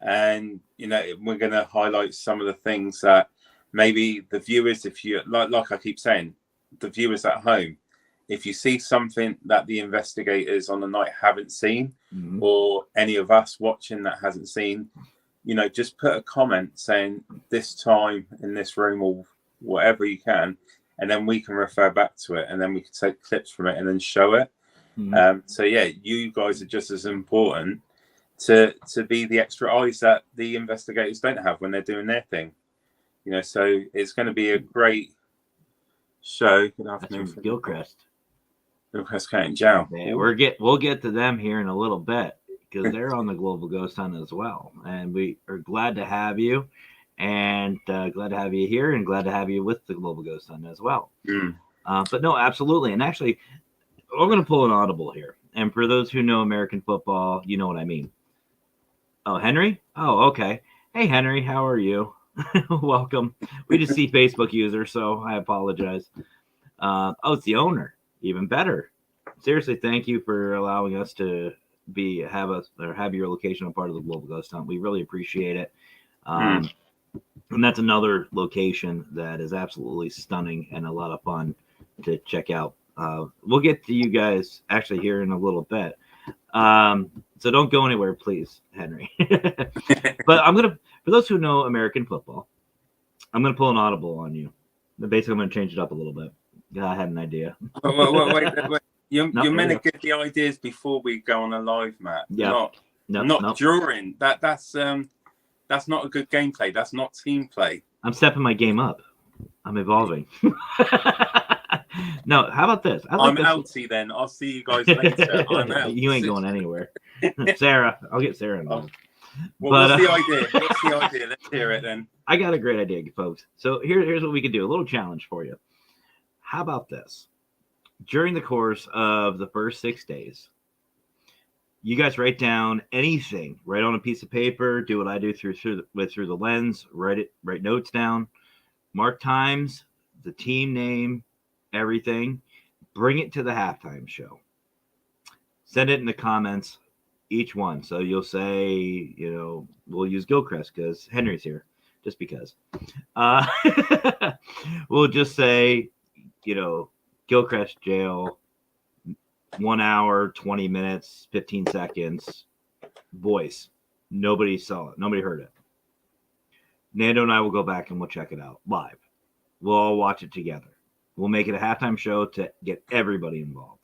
and we're going to highlight some of the things that maybe the viewers, if you like I keep saying, the viewers at home, if you see something that the investigators on the night haven't seen, or any of us watching that hasn't seen, just put a comment saying this time in this room or whatever you can, and then we can refer back to it, and then we can take clips from it and then show it. So yeah, you guys are just as important to be the extra eyes that the investigators don't have when they're doing their thing. So it's going to be a great show. Good afternoon, from Gilchrist. Gilchrist County Jail. Yeah, we'll get to them here in a little bit because they're on the Global Ghost Hunt as well, and we are glad to have you, and glad to have you here, and glad to have you with the Global Ghost Hunt as well. But no, absolutely, and actually, we're going to pull an audible here. And for those who know American football, you know what I mean. Oh, Henry? Oh, okay. Hey, Henry, how are you? Welcome. We just see Facebook user, so I apologize. Oh, it's the owner. Even better. Seriously, thank you for allowing us to have your location a part of the Global Ghost Hunt. We really appreciate it. And that's another location that is absolutely stunning and a lot of fun to check out. We'll get to you guys actually here in a little bit. So don't go anywhere, please, Henry. But for those who know American football, I'm going to pull an audible on you. Basically, I'm going to change it up a little bit. Yeah, I had an idea. Wait. You're meant to get the ideas before we go on a live, Matt. Yeah. Not during. That's not a good gameplay. That's not team play. I'm stepping my game up. I'm evolving. No, how about this? I'm outie then. I'll see you guys later. I'm out. You ain't going anywhere. Sarah, I'll get Sarah involved. What's the idea? What's the idea? Let's hear it then. I got a great idea, folks. So here's what we can do. A little challenge for you. How about this? During the course of the first 6 days, you guys write down anything. Write on a piece of paper. Do what I do through the lens. Write notes down. Mark times, the team name, everything. Bring it to the halftime show. Send it in the comments, each one. So you'll say, we'll use Gilchrist because Henry's here, just because. We'll just say, Gilchrist jail, 1 hour, 20 minutes, 15 seconds, voice. Nobody saw it. Nobody heard it. Nando and I will go back and we'll check it out live. We'll all watch it together. We'll make it a halftime show to get everybody involved.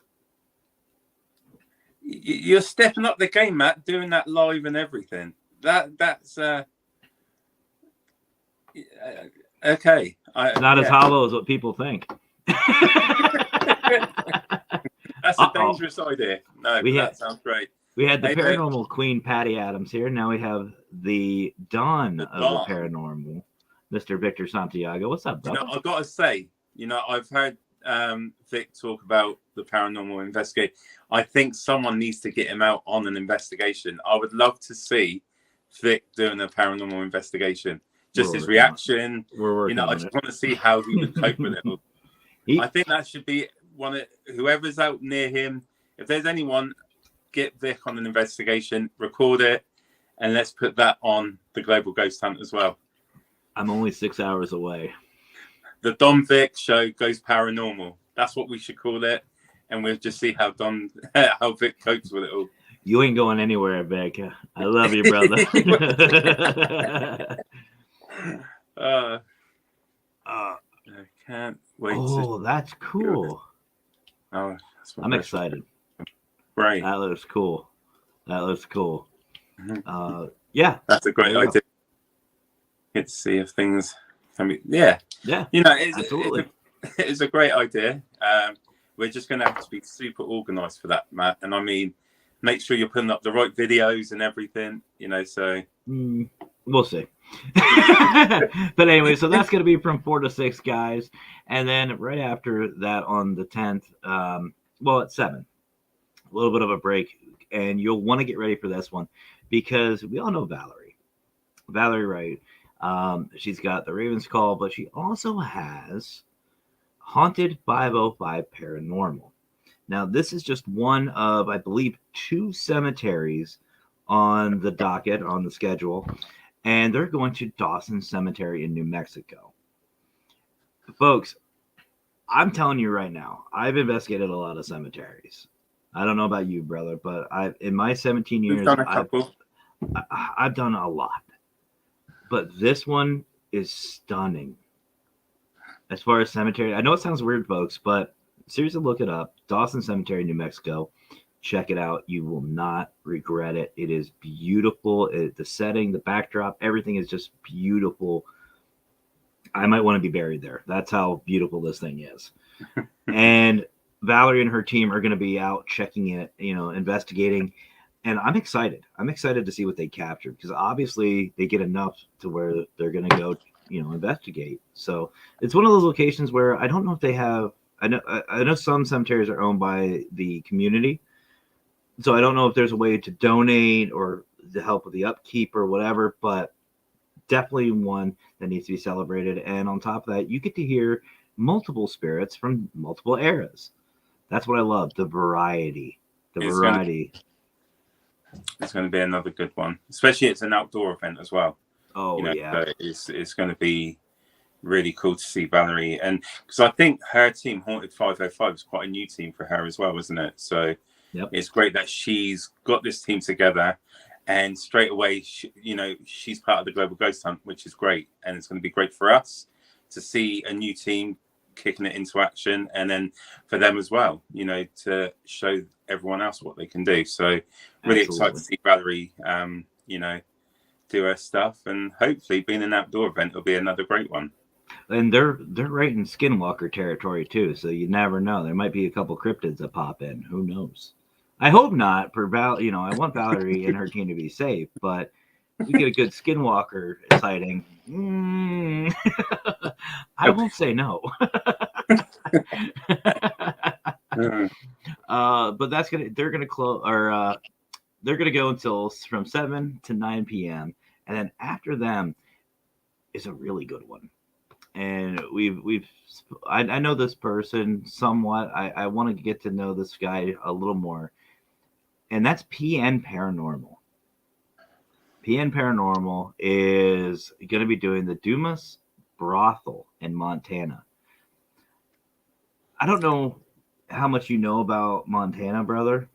You're stepping up the game, Matt, doing that live and everything. That's okay. Not as hollow as what people think. That's a dangerous idea. No, that sounds great. We had the paranormal queen, Patty Adams, here. Now we have the Dawn of the paranormal, Mr. Victor Santiago. What's up, brother? I've got to say, I've heard Vic talk about the paranormal investigation. I think someone needs to get him out on an investigation. I would love to see Vic doing a paranormal investigation. Just his reaction. I just want to see how he would cope with it. I think that should be whoever's out near him. If there's anyone, get Vic on an investigation, record it, and let's put that on the Global Ghost Hunt as well. I'm only 6 hours away. The Don Vic Show goes paranormal. That's what we should call it, and we'll just see how Vic copes with it all. You ain't going anywhere, Vic. I love you, brother. I can't wait. Oh, that's cool. Oh, I'm excited. Right. That looks cool. Mm-hmm. Yeah. That's a great idea. Get to see if things can be. Yeah. Absolutely. It's a great idea. We're just going to have to be super organized for that, Matt. And I mean, make sure you're putting up the right videos and everything, so. We'll see. But anyway, so that's going to be from 4 to 6 guys. And then right after that on the 10th, at 7, a little bit of a break. And you'll want to get ready for this one because we all know Valerie Wright. She's got the Ravens Call, but she also has Haunted 505 Paranormal. Now, this is just one of, I believe, 2 cemeteries on the docket, on the schedule, and they're going to Dawson Cemetery in New Mexico. Folks, I'm telling you right now, I've investigated a lot of cemeteries. I don't know about you, brother, but in my 17 years, I've done a lot. But this one is stunning. As far as cemetery, I know it sounds weird, folks, but seriously, look it up. Dawson Cemetery, New Mexico. Check it out. You will not regret it. It is beautiful. The setting, the backdrop, everything is just beautiful. I might want to be buried there. That's how beautiful this thing is. And Valerie and her team are going to be out checking it, investigating. And I'm excited. I'm excited to see what they capture because obviously they get enough to where they're going to go, investigate. So it's one of those locations where I don't know if they have. I know some cemeteries are owned by the community, So I don't know if there's a way to donate or to help with the upkeep or whatever, but definitely one that needs to be celebrated. And on top of that, you get to hear multiple spirits from multiple eras. That's what I love, the variety. The It's variety. going to be another good one, especially it's an outdoor event as well. Oh, yeah. So it's going to be really cool to see Valerie, and because I think her team Haunted 505 is quite a new team for her as well, isn't it? So Yep. it's great that she's got this team together, and straight away, she's part of the Global Ghost Hunt, which is great, and it's going to be great for us to see a new team kicking it into action, and then for them as well, to show everyone else what they can do. So really excited to see Valerie, do her stuff, and hopefully being an outdoor event will be another great one. And they're right in Skinwalker territory too, so you never know. There might be a couple cryptids that pop in. Who knows? I hope not. For I want Valerie and her team to be safe, but we get a good Skinwalker sighting. I won't say no. But they're gonna close, or they're gonna go until from 7 to 9 p.m. and then after them is a really good one. And I know this person somewhat. I want to get to know this guy a little more, and that's PN Paranormal. PN Paranormal is going to be doing the Dumas Brothel in Montana. I don't know how much you know about Montana, brother.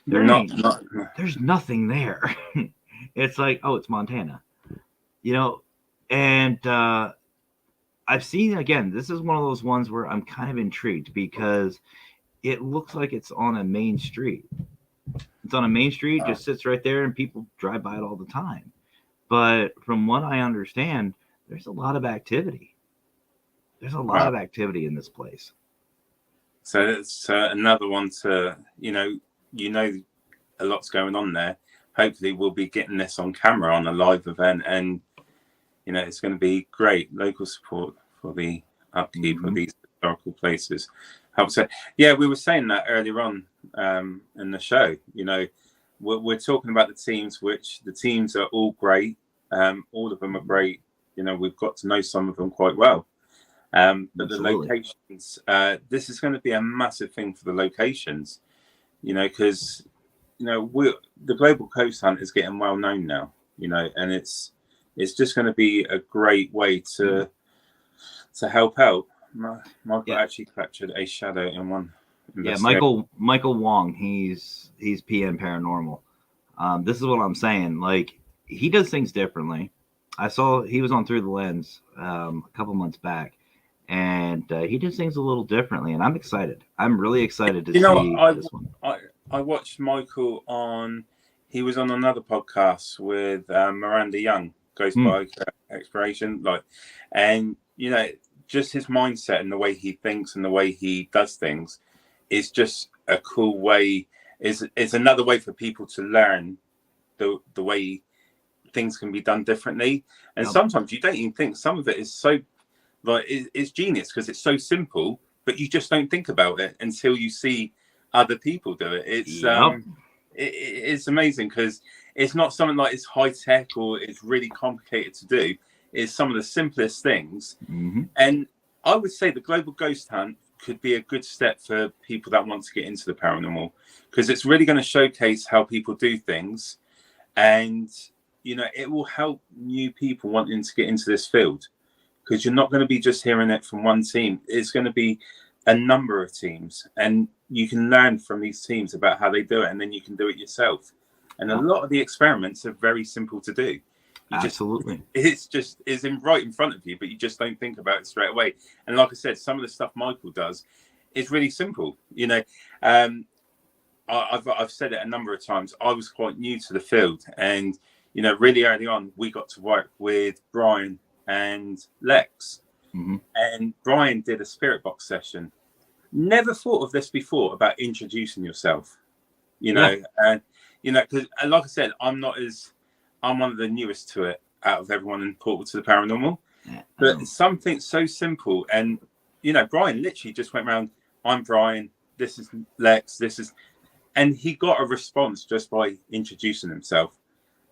There's nothing there. It's like, oh, it's Montana, and I've seen, again, this is one of those ones where I'm kind of intrigued because it looks like it's on a main street. It's on a main street, just sits right there, and people drive by it all the time. But from what I understand, there's a lot of activity. There's a lot of activity in this place. So it's another one to, a lot's going on there. Hopefully we'll be getting this on camera on a live event, and it's going to be great local support for the upkeep of these historical places. Yeah, we were saying that earlier on in the show. We're talking about the teams, which the teams are all great. All of them are great. We've got to know some of them quite well. But Absolutely. The locations, this is going to be a massive thing for the locations. Because the Global Coast Hunt is getting well known now. And it's just going to be a great way to help out. Michael actually captured a shadow in one. Yeah, Michael Wong. He's PN Paranormal. This is what I'm saying. Like, he does things differently. I saw he was on Through the Lens a couple months back, and he does things a little differently. And I'm excited. I'm really excited to see this one. I watched Michael he was on another podcast with Miranda Young, Ghost Bike Exploration, and just his mindset and the way he thinks and the way he does things is just a cool way. Is another way for people to learn the way things can be done differently. And sometimes you don't even think some of it is so it's genius because it's so simple, but you just don't think about it until you see other people do it. It's amazing because it's not something like it's high tech or it's really complicated to do. It's some of the simplest things. And I would say the Global Ghost Hunt could be a good step for people that want to get into the paranormal, because it's really going to showcase how people do things, and it will help new people wanting to get into this field, because you're not going to be just hearing it from one team. It's going to be a number of teams, and you can learn from these teams about how they do it, and then you can do it yourself. And a lot of the experiments are very simple to do. Absolutely. It's right in front of you, but you just don't think about it straight away. And like I said, some of the stuff Michael does is really simple. I've said it a number of times. I was quite new to the field, and really early on, we got to work with Brian and Lex. And Brian did a spirit box session. Never thought of this before about introducing yourself. And because like I said, I'm one of the newest to it out of everyone in Portal to the Paranormal. But something so simple, and Brian literally just went around. I'm Brian. This is Lex. and he got a response just by introducing himself.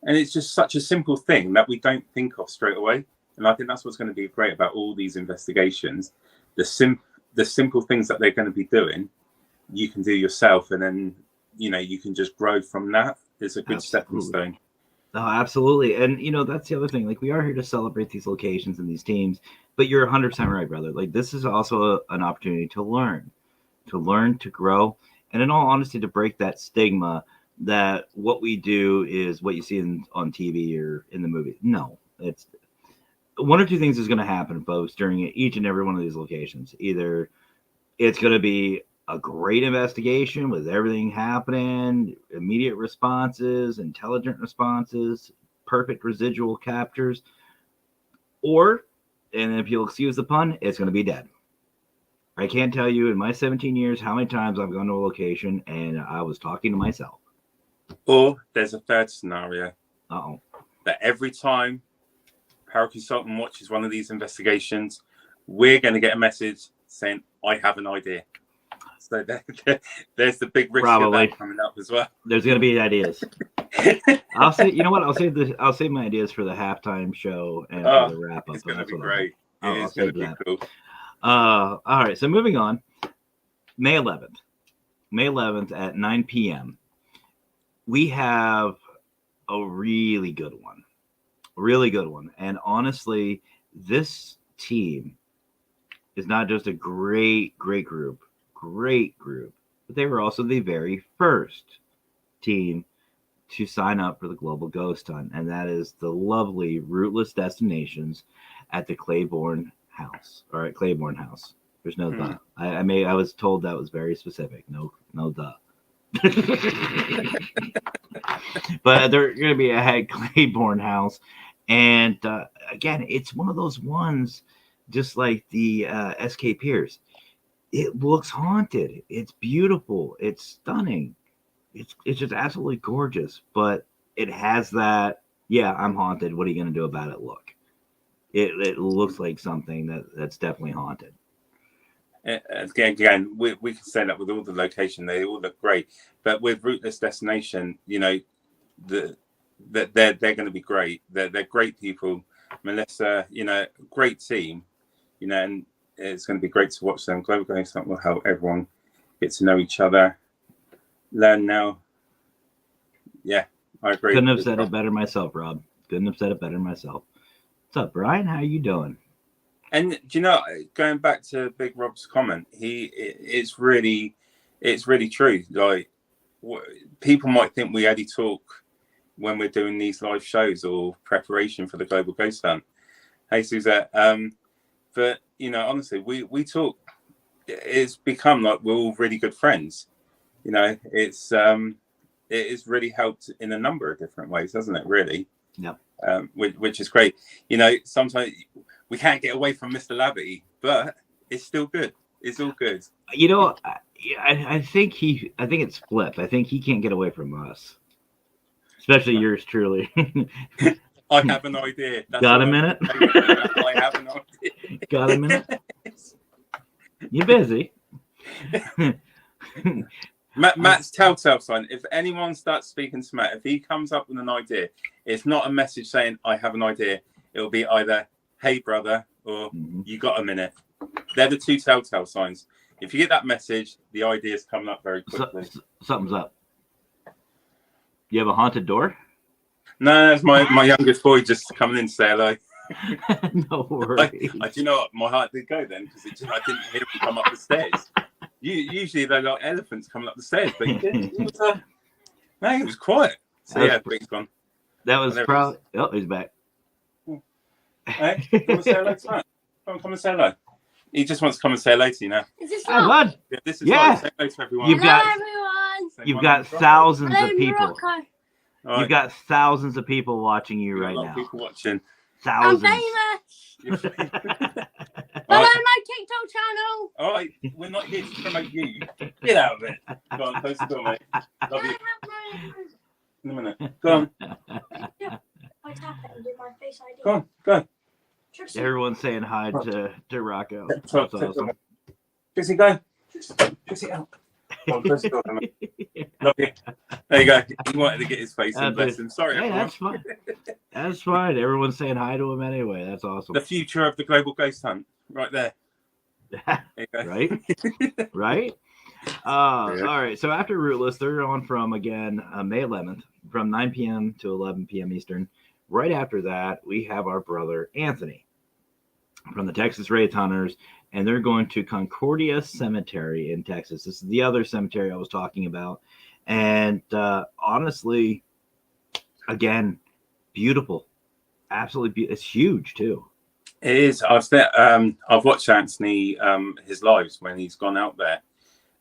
And it's just such a simple thing that we don't think of straight away. And I think that's what's going to be great about all these investigations. The simple things that they're going to be doing, you can do yourself, and then you can just grow from that. It's a good stepping stone. Oh, absolutely. And that's the other thing. Like, we are here to celebrate these locations and these teams, but you're 100% right, brother. Like, this is also an opportunity to learn, to grow, and in all honesty, to break that stigma that what we do is what you see on TV or in the movie. No, it's one or two things is going to happen, folks, during each and every one of these locations. Either it's going to be a great investigation with everything happening, immediate responses, intelligent responses, perfect residual captures, or, and if you'll excuse the pun, it's going to be dead. I can't tell you in my 17 years how many times I've gone to a location and I was talking to myself. Or there's a third scenario. Uh-oh. That every time Power Consultant watches one of these investigations, we're going to get a message saying, I have an idea. So there's the big risk of that coming up as well. There's going to be ideas. I'll say, you know what? I'll save my ideas for the halftime show and for the wrap up. It's going to be great. It's going to be cool. All right. So moving on, May 11th at 9 p.m. We have a really good one. And honestly, this team is not just a great group, but they were also the very first team to sign up for the Global Ghost Hunt, and that is the lovely Rootless Destinations at the Claiborne House. All right, Claiborne House. There's no duh. I was told that was very specific. No duh. But they're going to be at Claiborne House, and again, it's one of those ones, just like the SK Piers. It looks haunted. It's beautiful. It's stunning. It's just absolutely gorgeous. But it has that, yeah, I'm haunted. What are you going to do about it? Look, it looks like something that's definitely haunted. Again, we can say that with all the location, they all look great. But with Rootless Destination, they're going to be great. They're great people. Melissa, great team, and it's going to be great to watch them. Global Ghost Hunt will help everyone get to know each other, learn now. Yeah, I agree. Couldn't have said it better myself, Rob. What's up, Brian? How you doing? And going back to Big Rob's comment, it's really true. Like, people might think we only talk when we're doing these live shows or preparation for the Global Ghost Hunt. Hey, Suzette. But honestly, we talk. It's become like we're all really good friends. It has really helped in a number of different ways, hasn't it? Really. Yeah. Which is great. Sometimes we can't get away from Mr. Laverty, but it's still good. It's all good. I think it's flipped. I think he can't get away from us, especially yours truly. I have an idea. Got a minute? I have an idea. Got a minute? You busy? Matt's telltale sign. If anyone starts speaking to Matt, if he comes up with an idea, it's not a message saying, I have an idea. It'll be either, hey, brother, or you got a minute. They're the two telltale signs. If you get that message, the idea is coming up very quickly. Something's up. You have a haunted door? No, that's my youngest boy just coming in to say hello. No worries. Do you know what? My heart did go then because I didn't hear him come up the stairs. Usually they're like elephants coming up the stairs, but he didn't. It was quiet. So Rick's gone. That was probably. Oh, he's back. Hey, come and say hello to Matt. Come and say hello. He just wants to come and say hello to you now. Is this live? Yeah, this is live. Say hello to everyone. You've got thousands of people. Right. You've got thousands of people watching you right now. People watching. Thousands. I'm famous. Follow my TikTok channel. All right, we're not here to promote you. Get out of it. Go on, close the door, mate. Love you. In a minute. Go on. I tap it and do my face ID. Go on, go. Everyone's saying hi to Rocco. That's awesome. Trixie, go. Trixie, out. Oh, push it on, man. Love you. There you go. He wanted to get his face in. Bless him. Sorry, hey, everyone. that's fine. That's fine. Everyone's saying hi to him anyway. That's awesome. The future of the global ghost hunt, right there. There you go. Right? Right? All right. So after Rootless, they're on from again May 11th from 9 p.m. to 11 p.m. Eastern. Right after that, we have our brother Anthony from the Texas Wraith Hunters, and they're going to Concordia Cemetery in Texas. This is the other cemetery I was talking about. And honestly, again, beautiful. Absolutely beautiful. It's huge, too. It is. I've watched Anthony, his lives when he's gone out there.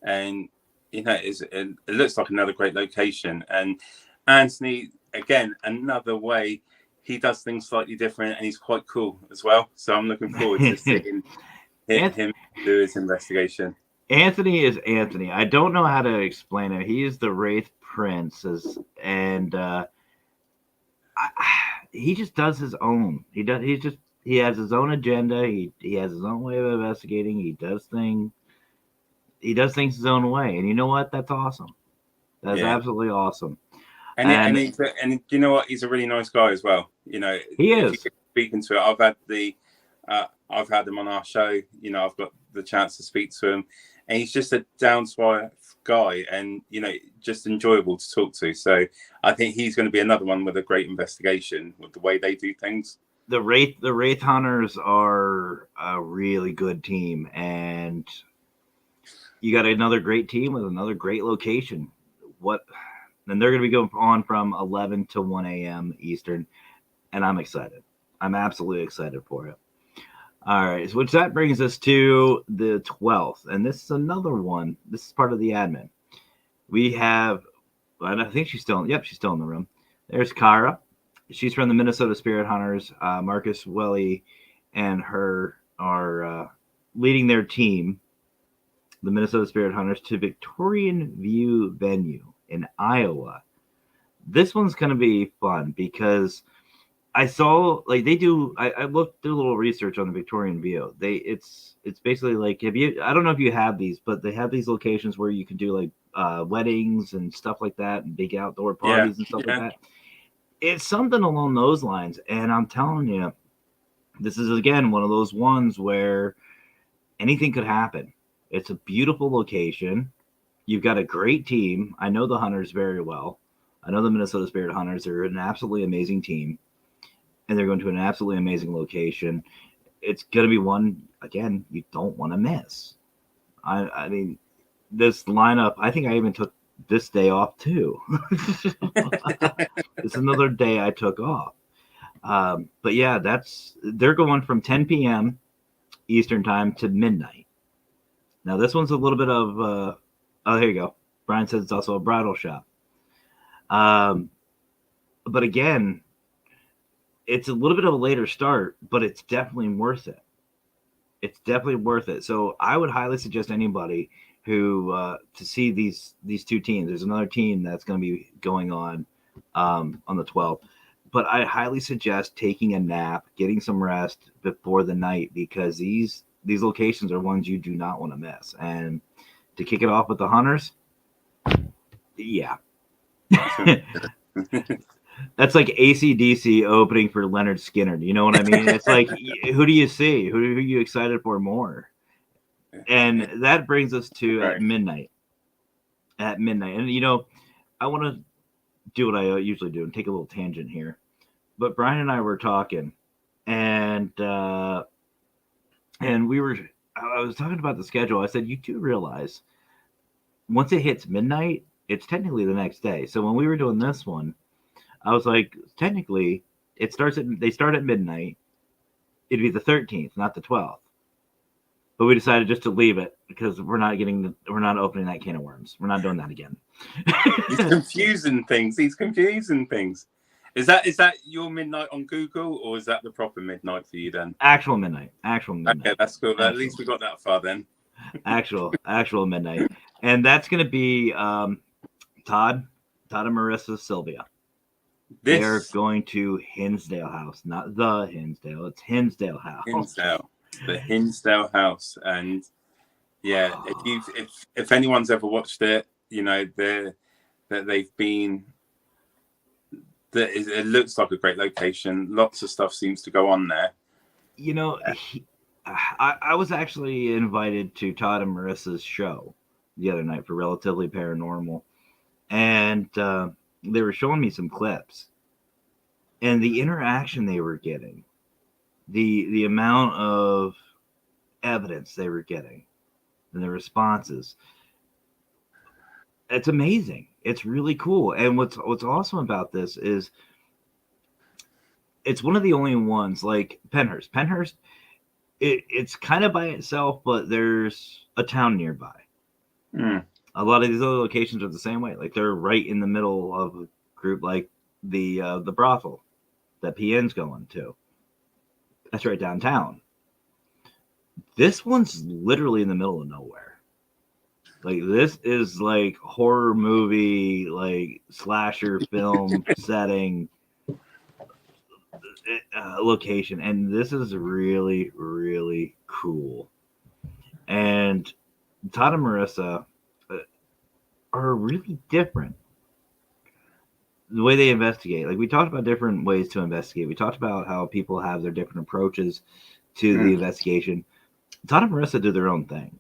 And, you know, it looks like another great location. And Anthony, again, another way he does things slightly different, and he's quite cool as well. So I'm looking forward to seeing him do his investigation. Anthony is Anthony. I don't know how to explain it. He is the Wraith Prince, and he just does his own. He has his own agenda. He has his own way of investigating. He does things his own way. And you know what? That's awesome. That's absolutely awesome. And you know what? He's a really nice guy as well. You know, he is. Speaking to it, I've had him on our show. You know, I've got the chance to speak to him, and he's just a down to earth guy, and you know, just enjoyable to talk to. So I think he's going to be another one with a great investigation with the way they do things. The Wraith Hunters are a really good team, and you got another great team with another great location. And they're going to be going on from 11 to 1 a.m. Eastern, and I'm excited. I'm absolutely excited for it. All right, so which that brings us to the 12th, and this is another one. This is part of the admin. We have, and I think she's still in the room. There's Kara. She's from the Minnesota Spirit Hunters. Marcus Welly and her are leading their team, the Minnesota Spirit Hunters, to Victorian View Venue in Iowa. This one's going to be fun because I saw I looked through a little research on the Victorian View. It's basically like, I don't know if you have these, but they have these locations where you can do like weddings and stuff like that, and big outdoor parties and stuff like that. It's something along those lines, and I'm telling you, this is again one of those ones where anything could happen. It's a beautiful location. You've got a great team. I know the Hunters very well. I know the Minnesota Spirit Hunters are an absolutely amazing team, and they're going to an absolutely amazing location. It's going to be one, again, you don't want to miss. I mean, this lineup, I think I even took this day off too. It's another day I took off. But yeah, they're going from 10 p.m. Eastern time to midnight. Now this one's a little bit of oh, here you go. Brian says it's also a bridal shop. But again, it's a little bit of a later start, but it's definitely worth it. It's definitely worth it. So I would highly suggest anybody who to see these two teams. There's another team that's going to be going on the 12th. But I highly suggest taking a nap, getting some rest before the night, because these locations are ones you do not want to miss. And to kick it off with the Hunters, yeah. That's like AC/DC opening for Leonard Skinner. You know what I mean? It's like, who do you see? Who are you excited for more? And that brings us to at midnight. At midnight. And, you know, I want to do what I usually do and take a little tangent here. But Brian and I were talking, and I was talking about the schedule. I said, you do realize once it hits midnight, it's technically the next day. So when we were doing this one, I was like, technically, they start at midnight. It'd be the 13th, not the 12th. But we decided just to leave it because we're not opening that can of worms. We're not doing that again. He's confusing things. Is that your midnight on Google, or is that the proper midnight for you then? Actual midnight. Okay, that's cool. At least we got that far then. actual midnight. And that's going to be Todd and Marissa Sylvia. They're going to Hinsdale House, not the Hinsdale. It's Hinsdale House. The Hinsdale House. And Yeah, if anyone's ever watched it, you know they've been. It looks like a great location. Lots of stuff seems to go on there. You know, I was actually invited to Todd and Marissa's show the other night for Relatively Paranormal, and they were showing me some clips, and the interaction they were getting, the amount of evidence they were getting, and the responses. It's amazing. It's really cool. And what's awesome about this is it's one of the only ones like Penhurst. Penhurst, it's kind of by itself, but there's a town nearby. Mm. A lot of these other locations are the same way. Like they're right in the middle of a group, like the brothel that PN's going to. That's right downtown. This one's literally in the middle of nowhere. Like this is like horror movie, like slasher film setting location, and this is really, really cool. And Todd and Marissa are really different. The way they investigate, like we talked about different ways to investigate. We talked about how people have their different approaches to the investigation. Todd and Marissa do their own thing.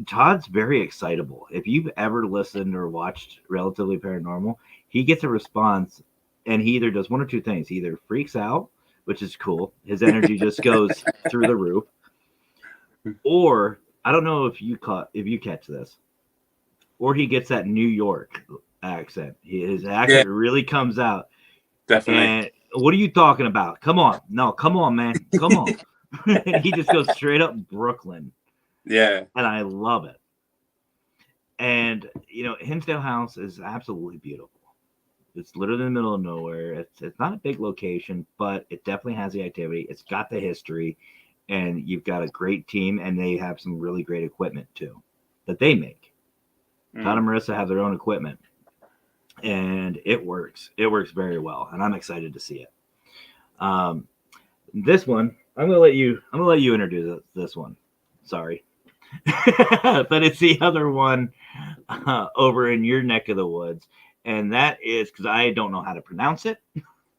Todd's very excitable. If you've ever listened or watched Relatively Paranormal, he gets a response and he either does one or two things. He either freaks out, which is cool. His energy just goes through the roof. Or I don't know if you catch this. Or he gets that New York accent. His accent really comes out. Definitely. And what are you talking about? Come on. No, come on, man. Come on. He just goes straight up Brooklyn. Yeah. And I love it. And, you know, Hinsdale House is absolutely beautiful. It's literally in the middle of nowhere. It's not a big location, but it definitely has the activity. It's got the history, and you've got a great team, and they have some really great equipment, too, that they make. Todd and Marissa have their own equipment, and it works. It works very well, and I'm excited to see it. This one, I'm gonna let you introduce this one. Sorry. But it's the other one over in your neck of the woods, and that is because I don't know how to pronounce it.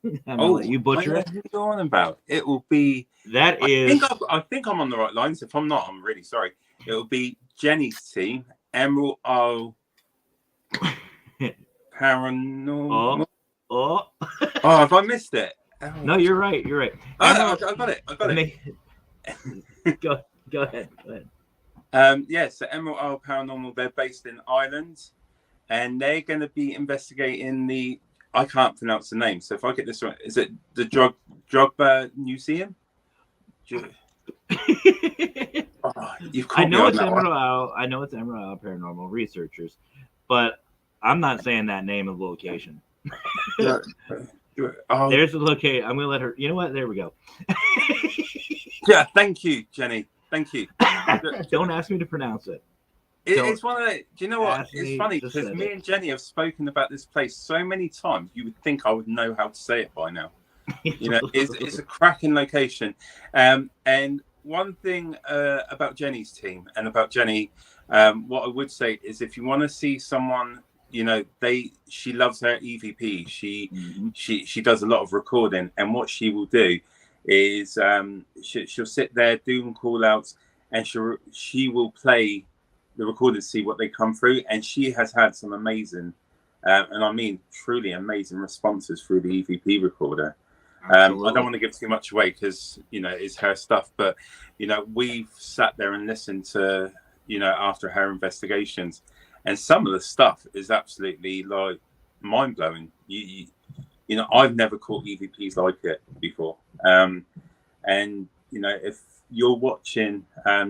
I'm gonna let you butcher it. What are you on about? It will be. I think I'm on the right lines. If I'm not, I'm really sorry. It will be Jenny's team, Emerald Isle Paranormal. Oh, have I missed it? Oh. No, you're right. You're right. I got it. Go ahead. So Emerald Isle Paranormal, they're based in Ireland, and they're going to be investigating I can't pronounce the name, so if I get this right, is it the Drogba Museum? I know it's Emerald Isle. I know it's Emerald Isle Paranormal Researchers, but I'm not saying that name of the location. There's the location. I'm going to let her. You know what? There we go. Yeah, thank you, Jenny. Thank you. Don't ask me to pronounce it. It's one of the. Do you know what? It's funny because me and Jenny have spoken about this place so many times. You would think I would know how to say it by now. You know, it's a cracking location. And one thing about Jenny's team and about Jenny, what I would say is, if you want to see someone, you know, she loves her EVP. She does a lot of recording, and what she will do is she'll sit there doing call outs, and she will play the recording to see what they come through, and she has had some amazing and I mean truly amazing responses through the EVP recorder. I don't want to give too much away because, you know, it's her stuff, but, you know, we've sat there and listened to, you know, after her investigations, and some of the stuff is absolutely like mind-blowing. You know, I've never caught EVPs like it before. And, you know, if you're watching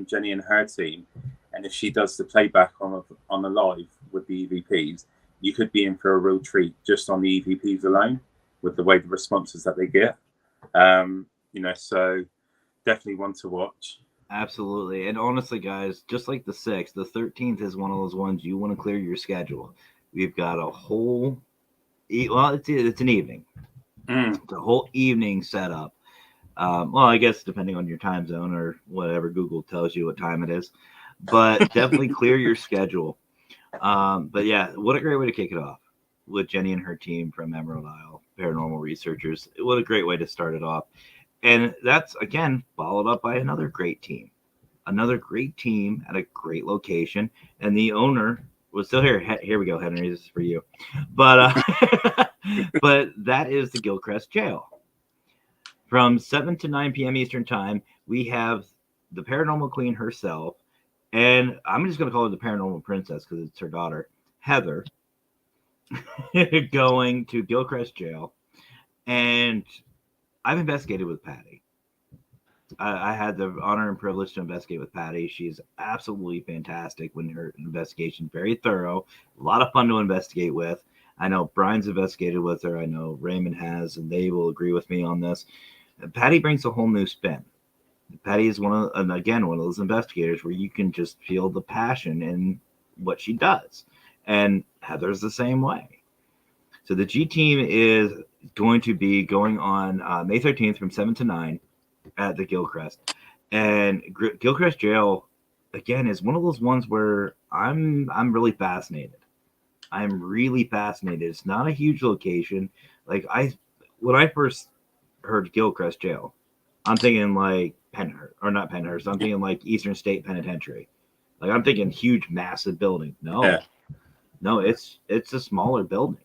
Jenny and her team, and if she does the playback on a live with the EVPs, you could be in for a real treat just on the EVPs alone with the way the responses that they get. You know, so definitely one to watch. Absolutely. And honestly, guys, just like the 6th, the 13th is one of those ones you want to clear your schedule. We've got a whole, it's an evening. It's a whole evening set up. Well, I guess depending on your time zone or whatever Google tells you what time it is. but definitely clear your schedule. But yeah, what a great way to kick it off with Jenny and her team from Emerald Isle Paranormal Researchers. What a great way to start it off. And that's, again, followed up by another great team. Another great team at a great location. And the owner was still here. Here we go, Henry. This is for you. But but that is the Gilcrest Jail. From 7 to 9 p.m. Eastern Time, we have the Paranormal Queen herself. And I'm just going to call her the Paranormal Princess because it's her daughter, Heather, going to Gilcrest Jail. And I've investigated with Patty. I had the honor and privilege to investigate with Patty. She's absolutely fantastic when her investigation, very thorough, a lot of fun to investigate with. I know Brian's investigated with her. I know Raymond has, and they will agree with me on this. Patty brings a whole new spin. Patty is one of those investigators where you can just feel the passion in what she does. And Heather's the same way. So the G team is going to be going on May 13th from 7 to 9 at the Gilcrest. And Gilcrest Jail, again, is one of those ones where I'm really fascinated. I'm really fascinated. It's not a huge location. Like when I first heard Gilcrest Jail, I'm thinking like Penhurst, or not Penhurst. I'm thinking like Eastern State Penitentiary. Like I'm thinking huge, massive building. No, it's a smaller building.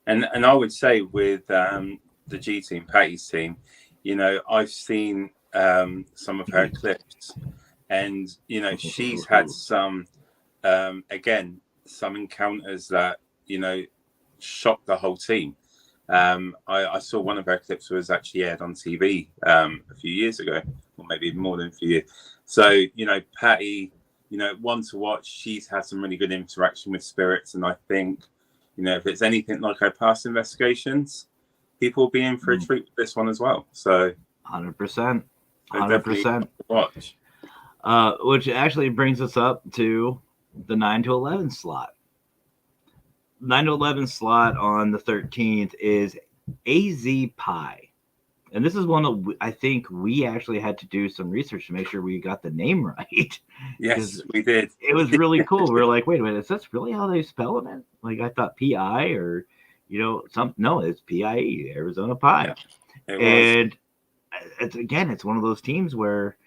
And I would say with the G team, Patty's team, you know, I've seen some of her clips, and you know, she's had some again some encounters that you know shocked the whole team. I saw one of her clips was actually aired on TV a few years ago, or maybe even more than a few years. So you know, Patty, you know, one to watch. She's had some really good interaction with spirits, and I think, you know, if it's anything like her past investigations, people will be in for a treat with this one as well. So 100%, 100%. Watch. Which actually brings us up to the 9 to 11 slot. 9 to 11 slot on the 13th is AZ Pie. And this is one that I think we actually had to do some research to make sure we got the name right. Yes, we did. It was really cool. We were like, wait a minute, is this really how they spell it? Like I thought PI or, you know, no, it's PIE, Arizona Pie. Yeah, and it's one of those teams where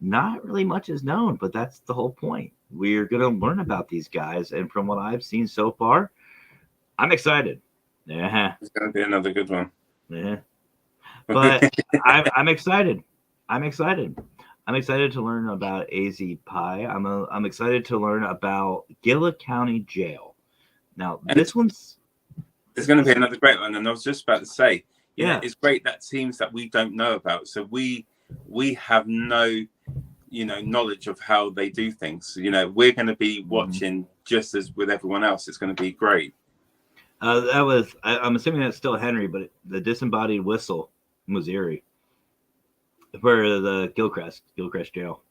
not really much is known, but that's the whole point. We're going to learn about these guys. And from what I've seen so far, I'm excited. Yeah. It's going to be another good one. Yeah. But I'm excited. I'm excited to learn about AZ Pie. I'm excited to learn about Gillett County Jail. Now, this one's... It's going to be another great one. And I was just about to say, yeah, it's great that teams that we don't know about. So we have no, you know, knowledge of how they do things. You know, we're going to be watching just as with everyone else. It's going to be great. I'm assuming that's still Henry, but the Disembodied Whistle, Missouri, for the Gilcrest Jail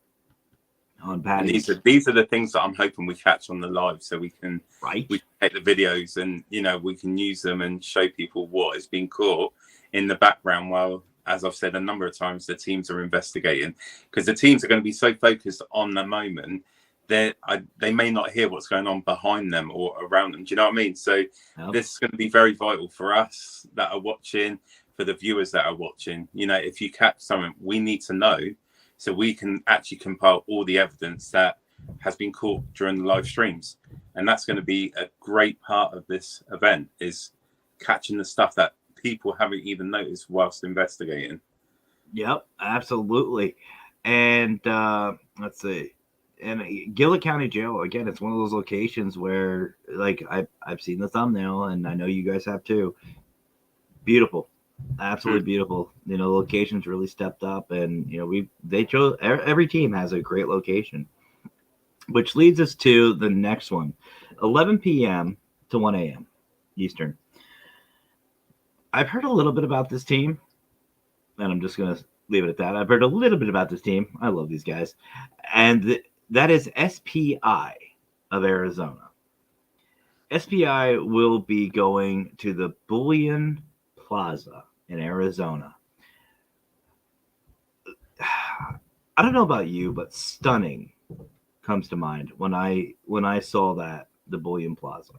on Patty. These are the things that I'm hoping we catch on the live, so we can we can take the videos and you know we can use them and show people what has been caught in the background while, as I've said a number of times, the teams are investigating, because the teams are going to be so focused on the moment they may not hear what's going on behind them or around them. Do you know what I mean? So this is going to be very vital for us that are watching, for the viewers that are watching. You know, if you catch something, we need to know so we can actually compile all the evidence that has been caught during the live streams. And that's going to be a great part of this event, is catching the stuff that people haven't even noticed whilst investigating. Yep, absolutely. And let's see. And Gillett County Jail, again, it's one of those locations where, like, I've seen the thumbnail, and I know you guys have too. Beautiful, absolutely beautiful. You know, the location's really stepped up, and you know, they chose, every team has a great location, which leads us to the next one, 11 p.m. to 1 a.m. Eastern. I've heard a little bit about this team, and I'm just gonna leave it at that. I've heard a little bit about this team. I love these guys, and that is SPI of Arizona. SPI will be going to the Bullion Plaza in Arizona. I don't know about you, but stunning comes to mind when I saw that the Bullion Plaza.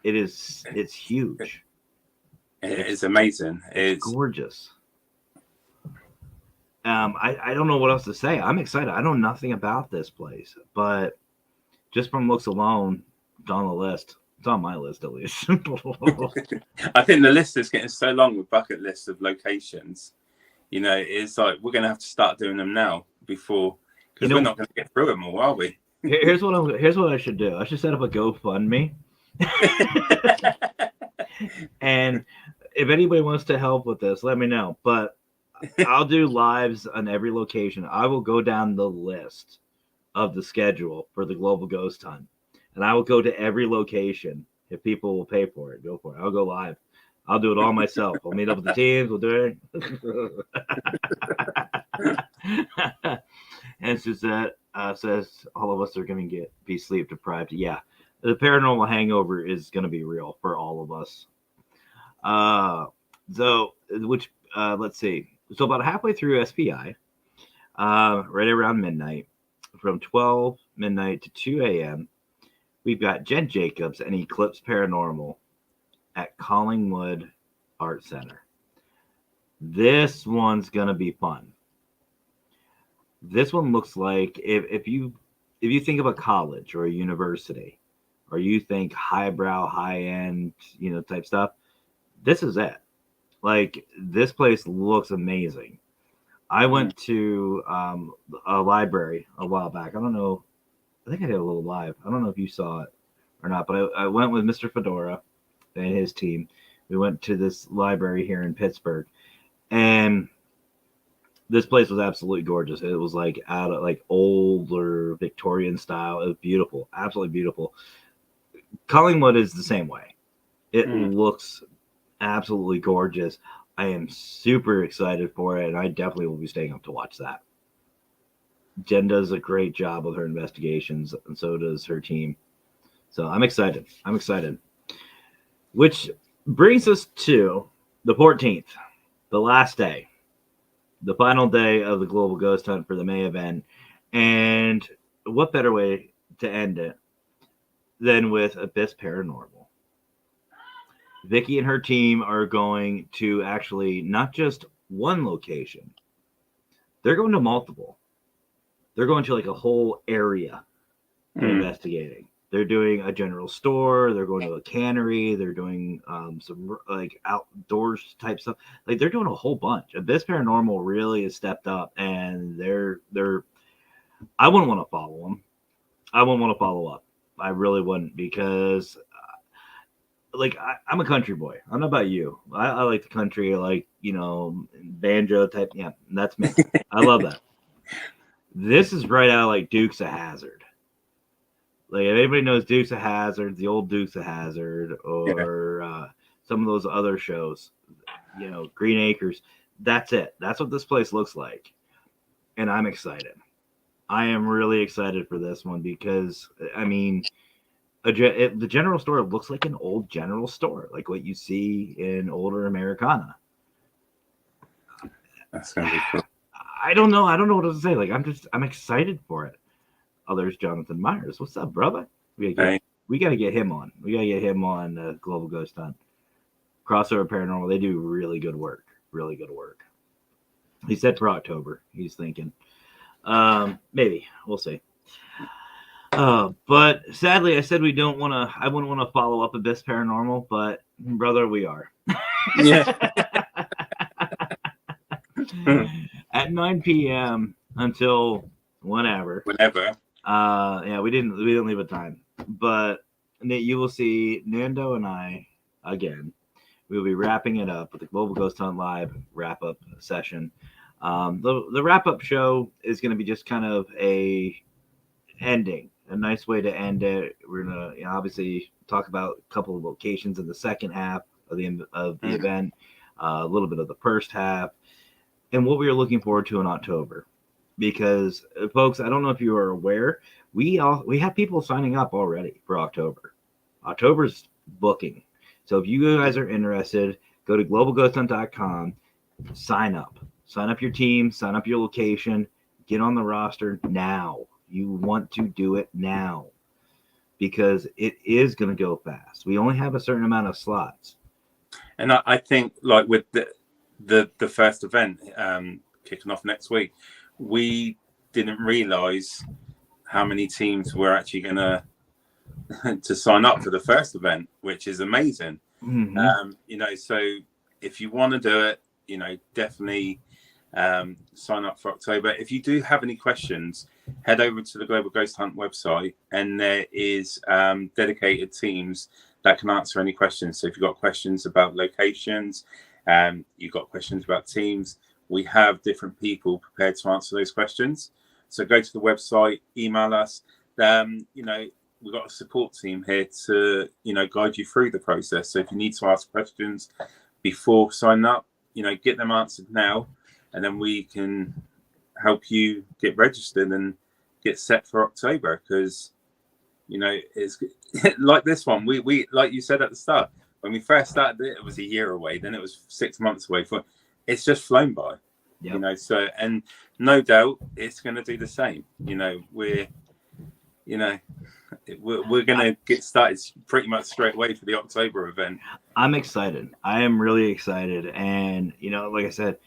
It's huge. It's amazing. It's gorgeous. I don't know what else to say. I'm excited. I know nothing about this place, but just from looks alone, it's on the list. It's on my list at least. I think the list is getting so long with bucket lists of locations. You know, it's like we're going to have to start doing them now before, because we're not going to get through them all, are we? Here's what I should do. I should set up a GoFundMe. And if anybody wants to help with this, let me know. But I'll do lives on every location. I will go down the list of the schedule for the Global Ghost Hunt, and I will go to every location. If people will pay for it, go for it. I'll go live. I'll do it all myself. I'll meet up with the teams. We'll do it. And Suzette says all of us are going to be sleep deprived. Yeah, the paranormal hangover is going to be real for all of us. Let's see. So about halfway through SPI, right around midnight, from 12 midnight to 2 a.m., we've got Jen Jacobs and Eclipse Paranormal at Collingwood Art Center. This one's going to be fun. This one looks like if you think of a college or a university, or you think highbrow, high-end, type stuff, this is it. Like, this place looks amazing. I went to a library a while back. I don't know. I think I did a little live. I don't know if you saw it or not, but I went with Mr. Fedora and his team. We went to this library here in Pittsburgh, and this place was absolutely gorgeous. It was like out of like older Victorian style. It was beautiful, absolutely beautiful. Collingwood is the same way. It looks absolutely gorgeous. I am super excited for it, and I definitely will be staying up to watch that. Jen does a great job with her investigations, and so does her team. So I'm excited. Which brings us to the 14th, the last day, the final day of the Global Ghost Hunt for the May event. And what better way to end it than with Abyss Paranormal? Vicky and her team are going to actually not just one location. They're going to multiple. They're going to like a whole area investigating. They're doing a general store. They're going to a cannery. They're doing some like outdoors type stuff. Like, they're doing a whole bunch. Abyss Paranormal really has stepped up, and they're. I wouldn't want to follow them. I wouldn't want to follow up. I really wouldn't, because like, I'm a country boy. I don't know about you. I like the country, like, banjo type. Yeah, that's me. I love that. This is right out of like Dukes of Hazzard. Like, if anybody knows Dukes of Hazzard, the old Dukes of Hazzard, or some of those other shows, Green Acres, that's it. That's what this place looks like. And I'm excited. I am really excited for this one because, I mean, the general store looks like an old general store, like what you see in older Americana. That's gonna be cool. I don't know what to say. Like, I'm excited for it. Oh, there's Jonathan Myers. What's up, brother? We gotta get him on. We gotta get him on Global Ghost Hunt. Crossover Paranormal. They do really good work. Really good work. He said for October. He's thinking. Maybe we'll see. But sadly, I said I wouldn't want to follow up Abyss Paranormal, but brother, we are. Yeah. At 9 p.m. until whenever. Yeah, we didn't leave a time, but you will see Nando and I again. We will be wrapping it up with the Global Ghost Hunt Live wrap up session. The wrap up show is going to be just kind of a nice way to end it. We're gonna obviously talk about a couple of locations in the second half of the event, a little bit of the first half, and what we are looking forward to in October. Because folks, I don't know if you are aware, we have people signing up already for October. October's booking. So if you guys are interested, go to globalghosthunt.com, sign up your team, sign up your location, get on the roster now. You want to do it now because it is going to go fast. We only have a certain amount of slots. And I think, like with the first event kicking off next week, we didn't realize how many teams were actually going to sign up for the first event, which is amazing. Mm-hmm. So if you want to do it, definitely sign up for October. If you do have any questions, head over to the Global Ghost Hunt website, and there is dedicated teams that can answer any questions. So if you've got questions about locations, you've got questions about teams, we have different people prepared to answer those questions. So go to the website, email us. We've got a support team here to, guide you through the process. So if you need to ask questions before signing up, get them answered now, and then we can help you get registered and get set for October. Because, it's like this one. We like you said at the start, when we first started it was a year away. Then it was 6 months away. It's just flown by. Yep. So, and no doubt it's going to do the same. We're going to get started pretty much straight away for the October event. I'm excited. I am really excited. And, like I said,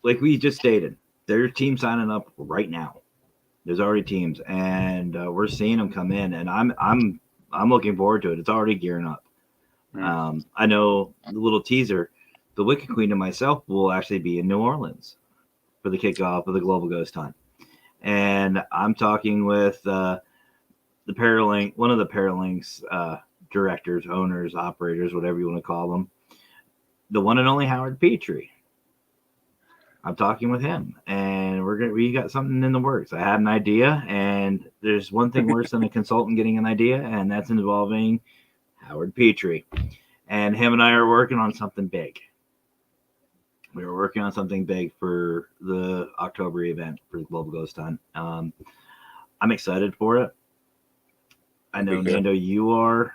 like we just stated, there's teams signing up right now. There's already teams, and we're seeing them come in, and I'm looking forward to it. It's already gearing up. I know the little teaser, the Wicked Queen and myself will actually be in New Orleans for the kickoff of the Global Ghost Hunt. And I'm talking with the Paralink, one of the Paralinks directors, owners, operators, whatever you want to call them, the one and only Howard Petrie. I'm talking with him, and we got something in the works. I had an idea, and there's one thing worse than a consultant getting an idea, and that's involving Howard Petrie. And him and I are working on something big. We were working on something big for the October event for the Global Ghost Hunt. I'm excited for it. I know, Nando, you are.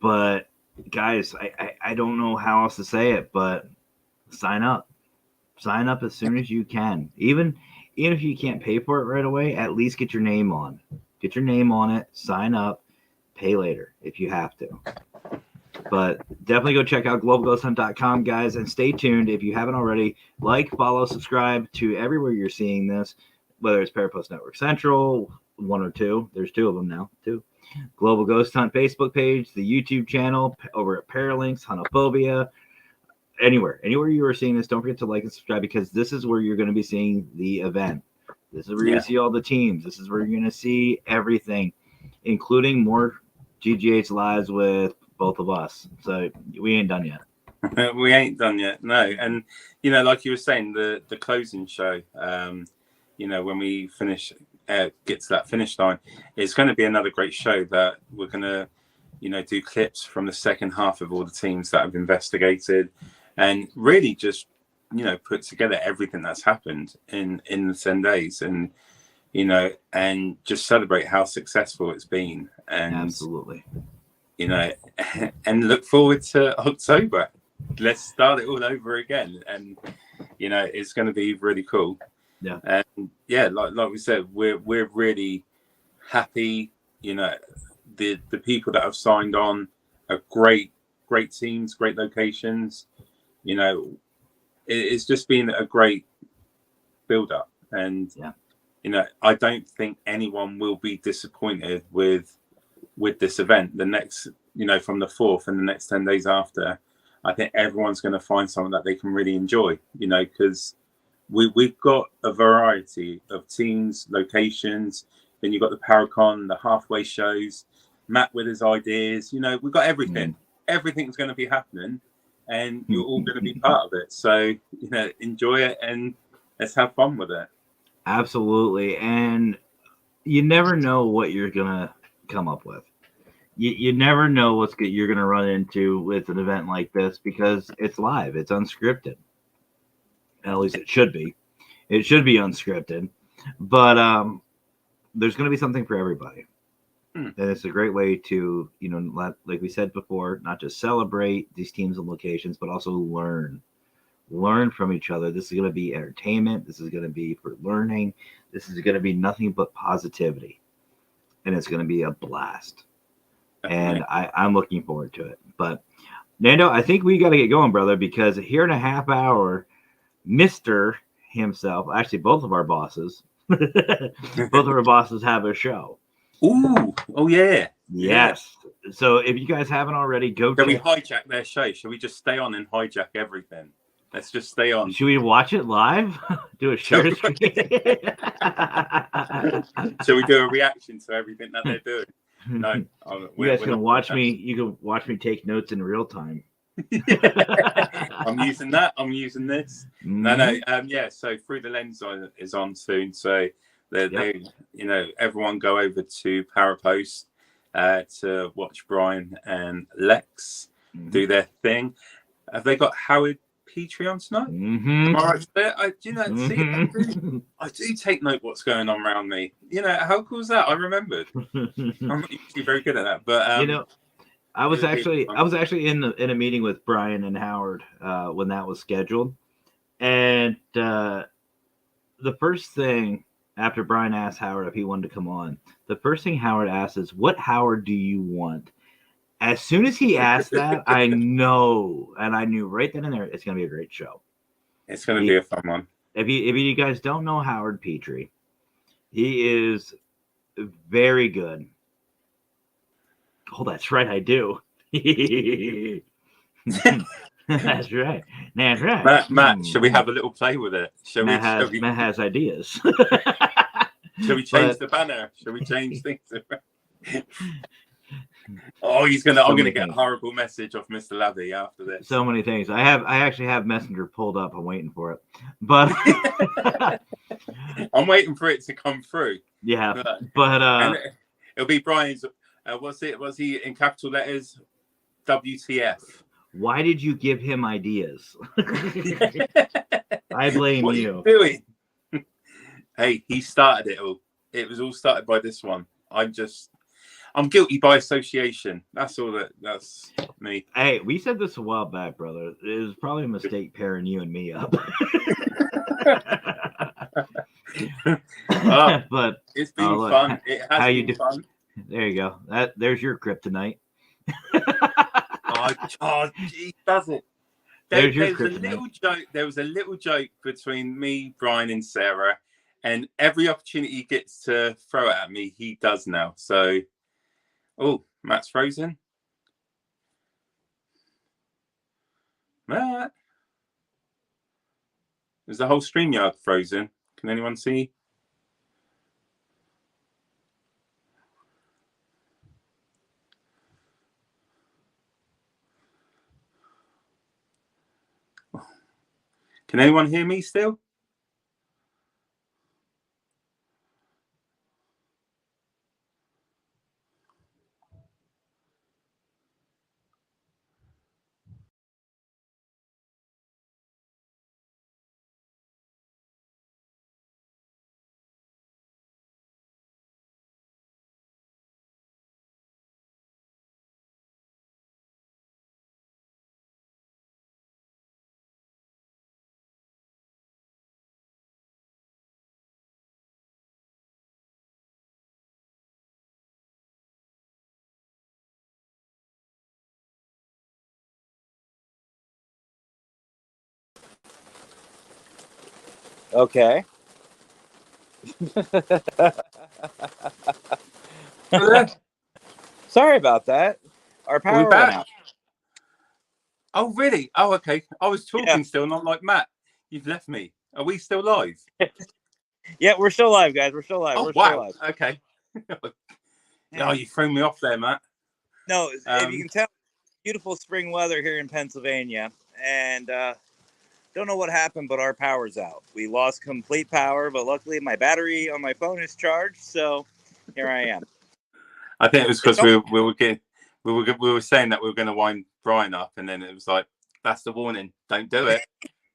But, guys, I don't know how else to say it, but sign up. Sign up as soon as you can. Even if you can't pay for it right away, at least get your name on. Get your name on it. Sign up. Pay later if you have to. But definitely go check out globalghosthunt.com, guys, and stay tuned if you haven't already. Like, follow, subscribe to everywhere you're seeing this, whether it's Parapost Network Central, one or two. There's two of them now, too. Global Ghost Hunt Facebook page, the YouTube channel over at Paralinks, Hunophobia. Anywhere you are seeing this, don't forget to like and subscribe, because this is where you're going to be seeing the event. This is where you're going to see all the teams. This is where you're going to see everything, including more GGH lives with both of us. So we ain't done yet. We ain't done yet, no. And like you were saying, the closing show, when we finish, get to that finish line, it's going to be another great show that we're going to do clips from the second half of all the teams that have investigated, and really just put together everything that's happened in the 10 days, and and just celebrate how successful it's been. And absolutely, and look forward to October. Let's start it all over again, and it's going to be really cool. Yeah. And like we said, we're really happy. The people that have signed on are great teams, great locations. It's just been a great build up, and I don't think anyone will be disappointed with this event. The next, from the 4th and the next 10 days after, I think everyone's going to find something that they can really enjoy. Because we've got a variety of teams, locations. Then you've got the Paracon, the halfway shows, Matt with his ideas. We've got everything. Everything's going to be happening, and you're all going to be part of it. So, enjoy it, and let's have fun with it. Absolutely. And you never know what you're going to come up with. You never know what you're going to run into with an event like this, because it's live. It's unscripted. At least it should be. It should be unscripted. But there's going to be something for everybody. And it's a great way to, like we said before, not just celebrate these teams and locations, but also learn learn from each other. This is going to be entertainment. This is going to be for learning. This is going to be nothing but positivity. And it's going to be a blast. And I'm looking forward to it. But Nando, I think we got to get going, brother, because here in a half hour, Mr. himself, actually both of our bosses, have a show. Ooh, oh yeah. Yes. Yeah. So if you guys haven't already, go. Shall we hijack their show? Shall we just stay on and hijack everything? Let's just stay on. Should we watch it live? Do a share screen? Shall we do a reaction to everything that they're doing? No. You guys can watch me. You can watch me take notes in real time. I'm using that. I'm using this. Mm-hmm. No. So Through the Lens is on soon. So they everyone go over to Parapost to watch Brian and Lex do their thing. Have they got Howard Petrie on tonight? Mm-hmm. All right, I do take note what's going on around me. How cool is that? I remembered. I'm not usually very good at that, but I was actually in a meeting with Brian and Howard when that was scheduled, and the first thing after Brian asked Howard if he wanted to come on, the first thing Howard asked is, "What Howard do you want?" As soon as he asked that, I knew right then and there it's going to be a great show. It's going to be a fun one. If you guys don't know Howard Petrie, he is very good. Oh, that's right, I do. That's right. That's right. Matt, shall we have a little play with it? Matt has ideas. Shall we change the banner? Shall we change things? Oh, I'm gonna get a horrible message off Mr. Labby after this. So many things. I actually have Messenger pulled up. I'm waiting for it, but I'm waiting for it to come through. Yeah, but it'll be Brian's. Was he in capital letters? WTF? Why did you give him ideas? I blame what you. Are you doing? Hey, he started it all. It was all started by this one. I'm guilty by association. That's that's me. Hey, we said this a while back, brother. It was probably a mistake pairing you and me up. But it's been fun. It has been fun. There you go. There's your kryptonite. He does it. There's a little joke. There was a little joke between me, Brian, and Sarah, and every opportunity he gets to throw it at me, he does now. So, Matt's frozen. Matt, is the whole StreamYard frozen? Can anyone see? Can anyone hear me still? Okay. Sorry about that. Our power went out. Oh, really? Oh, okay. I was talking still, and I'm like, Matt, you've left me. Are we still live? Yeah, we're still live, guys. We're still live. Oh, we're wow. Still live. Okay. Oh, you threw me off there, Matt. No, if you can tell, beautiful spring weather here in Pennsylvania, and don't know what happened, but our power's out. We lost complete power, but luckily my battery on my phone is charged, so here I am. I think it was because we were saying that we were going to wind Brian up, and then it was like, that's the warning. Don't do it.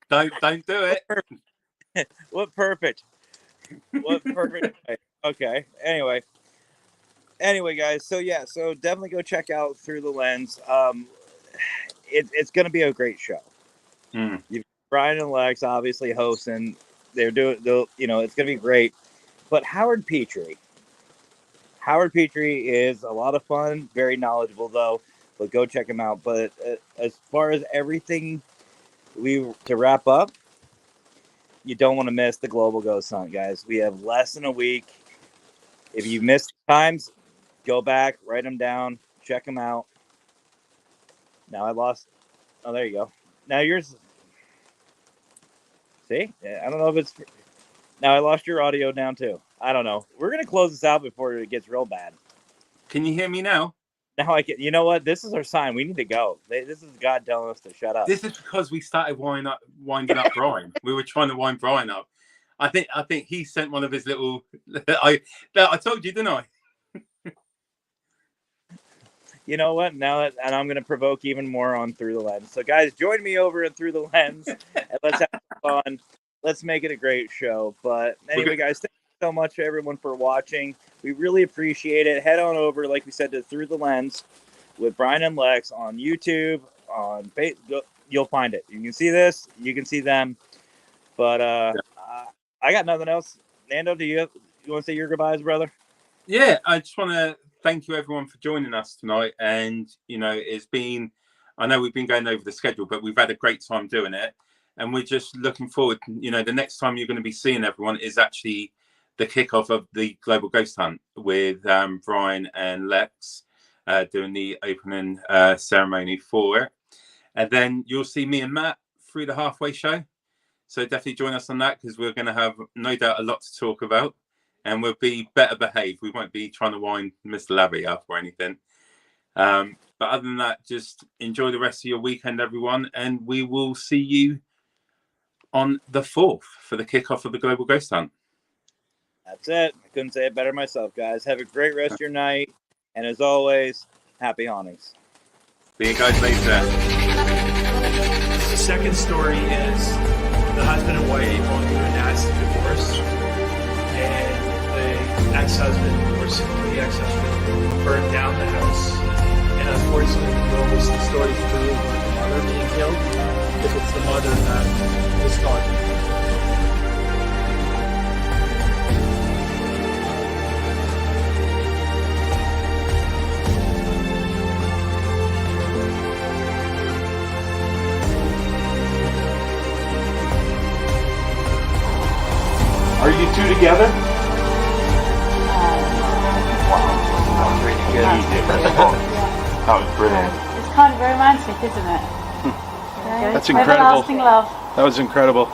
don't do it. What perfect. Okay. Anyway, guys. So definitely go check out Through the Lens. It's going to be a great show. Mm. You've got Brian and Lex obviously hosting. They'll, it's going to be great. But Howard Petrie is a lot of fun, very knowledgeable though. But go check him out. But as far as everything, to wrap up, you don't want to miss the Global Ghost Hunt, guys. We have less than a week. If you missed times, go back, write them down, check them out. Now I lost. Oh, there you go. Now yours. See? I don't know if it's. Now I lost your audio down too. I don't know. We're going to close this out before it gets real bad. Can you hear me now? Now I can. You know what? This is our sign. We need to go. This is God telling us to shut up. This is because we started winding up Brian. We were trying to wind Brian up. I think he sent one of his little. I told you, didn't I? You know what? And I'm going to provoke even more on Through the Lens. So, guys, join me over at Through the Lens, and let's have fun. Let's make it a great show. But anyway, guys, thank you so much, everyone, for watching. We really appreciate it. Head on over, like we said, to Through the Lens with Brian and Lex on YouTube, on Facebook. You'll find it. You can see this. You can see them. But I got nothing else. Nando, you want to say your goodbyes, brother? Yeah, I just want to thank you everyone for joining us tonight. And I know we've been going over the schedule, but we've had a great time doing it, and we're just looking forward. The next time you're going to be seeing everyone is actually the kickoff of the Global Ghost Hunt with Brian and Lex doing the opening ceremony for it, and then you'll see me and Matt through the halfway show. So definitely join us on that, because we're going to have no doubt a lot to talk about. And we'll be better behaved. We won't be trying to wind Mr. Larry up or anything. But other than that, just enjoy the rest of your weekend, everyone. And we will see you on the 4th for the kickoff of the Global Ghost Hunt. That's it. I couldn't say it better myself, guys. Have a great rest of your night. And as always, happy hauntings. See you guys later. The second story is the husband and wife going through a nasty divorce. And the ex-husband, or simply the ex-husband, burned down the house. And unfortunately, we go with the story through the mother being killed, if it's the mother that is gone. Are you two together? That was really good. That was brilliant. It's kind of romantic, isn't it? That's incredible. Everlasting love. That was incredible.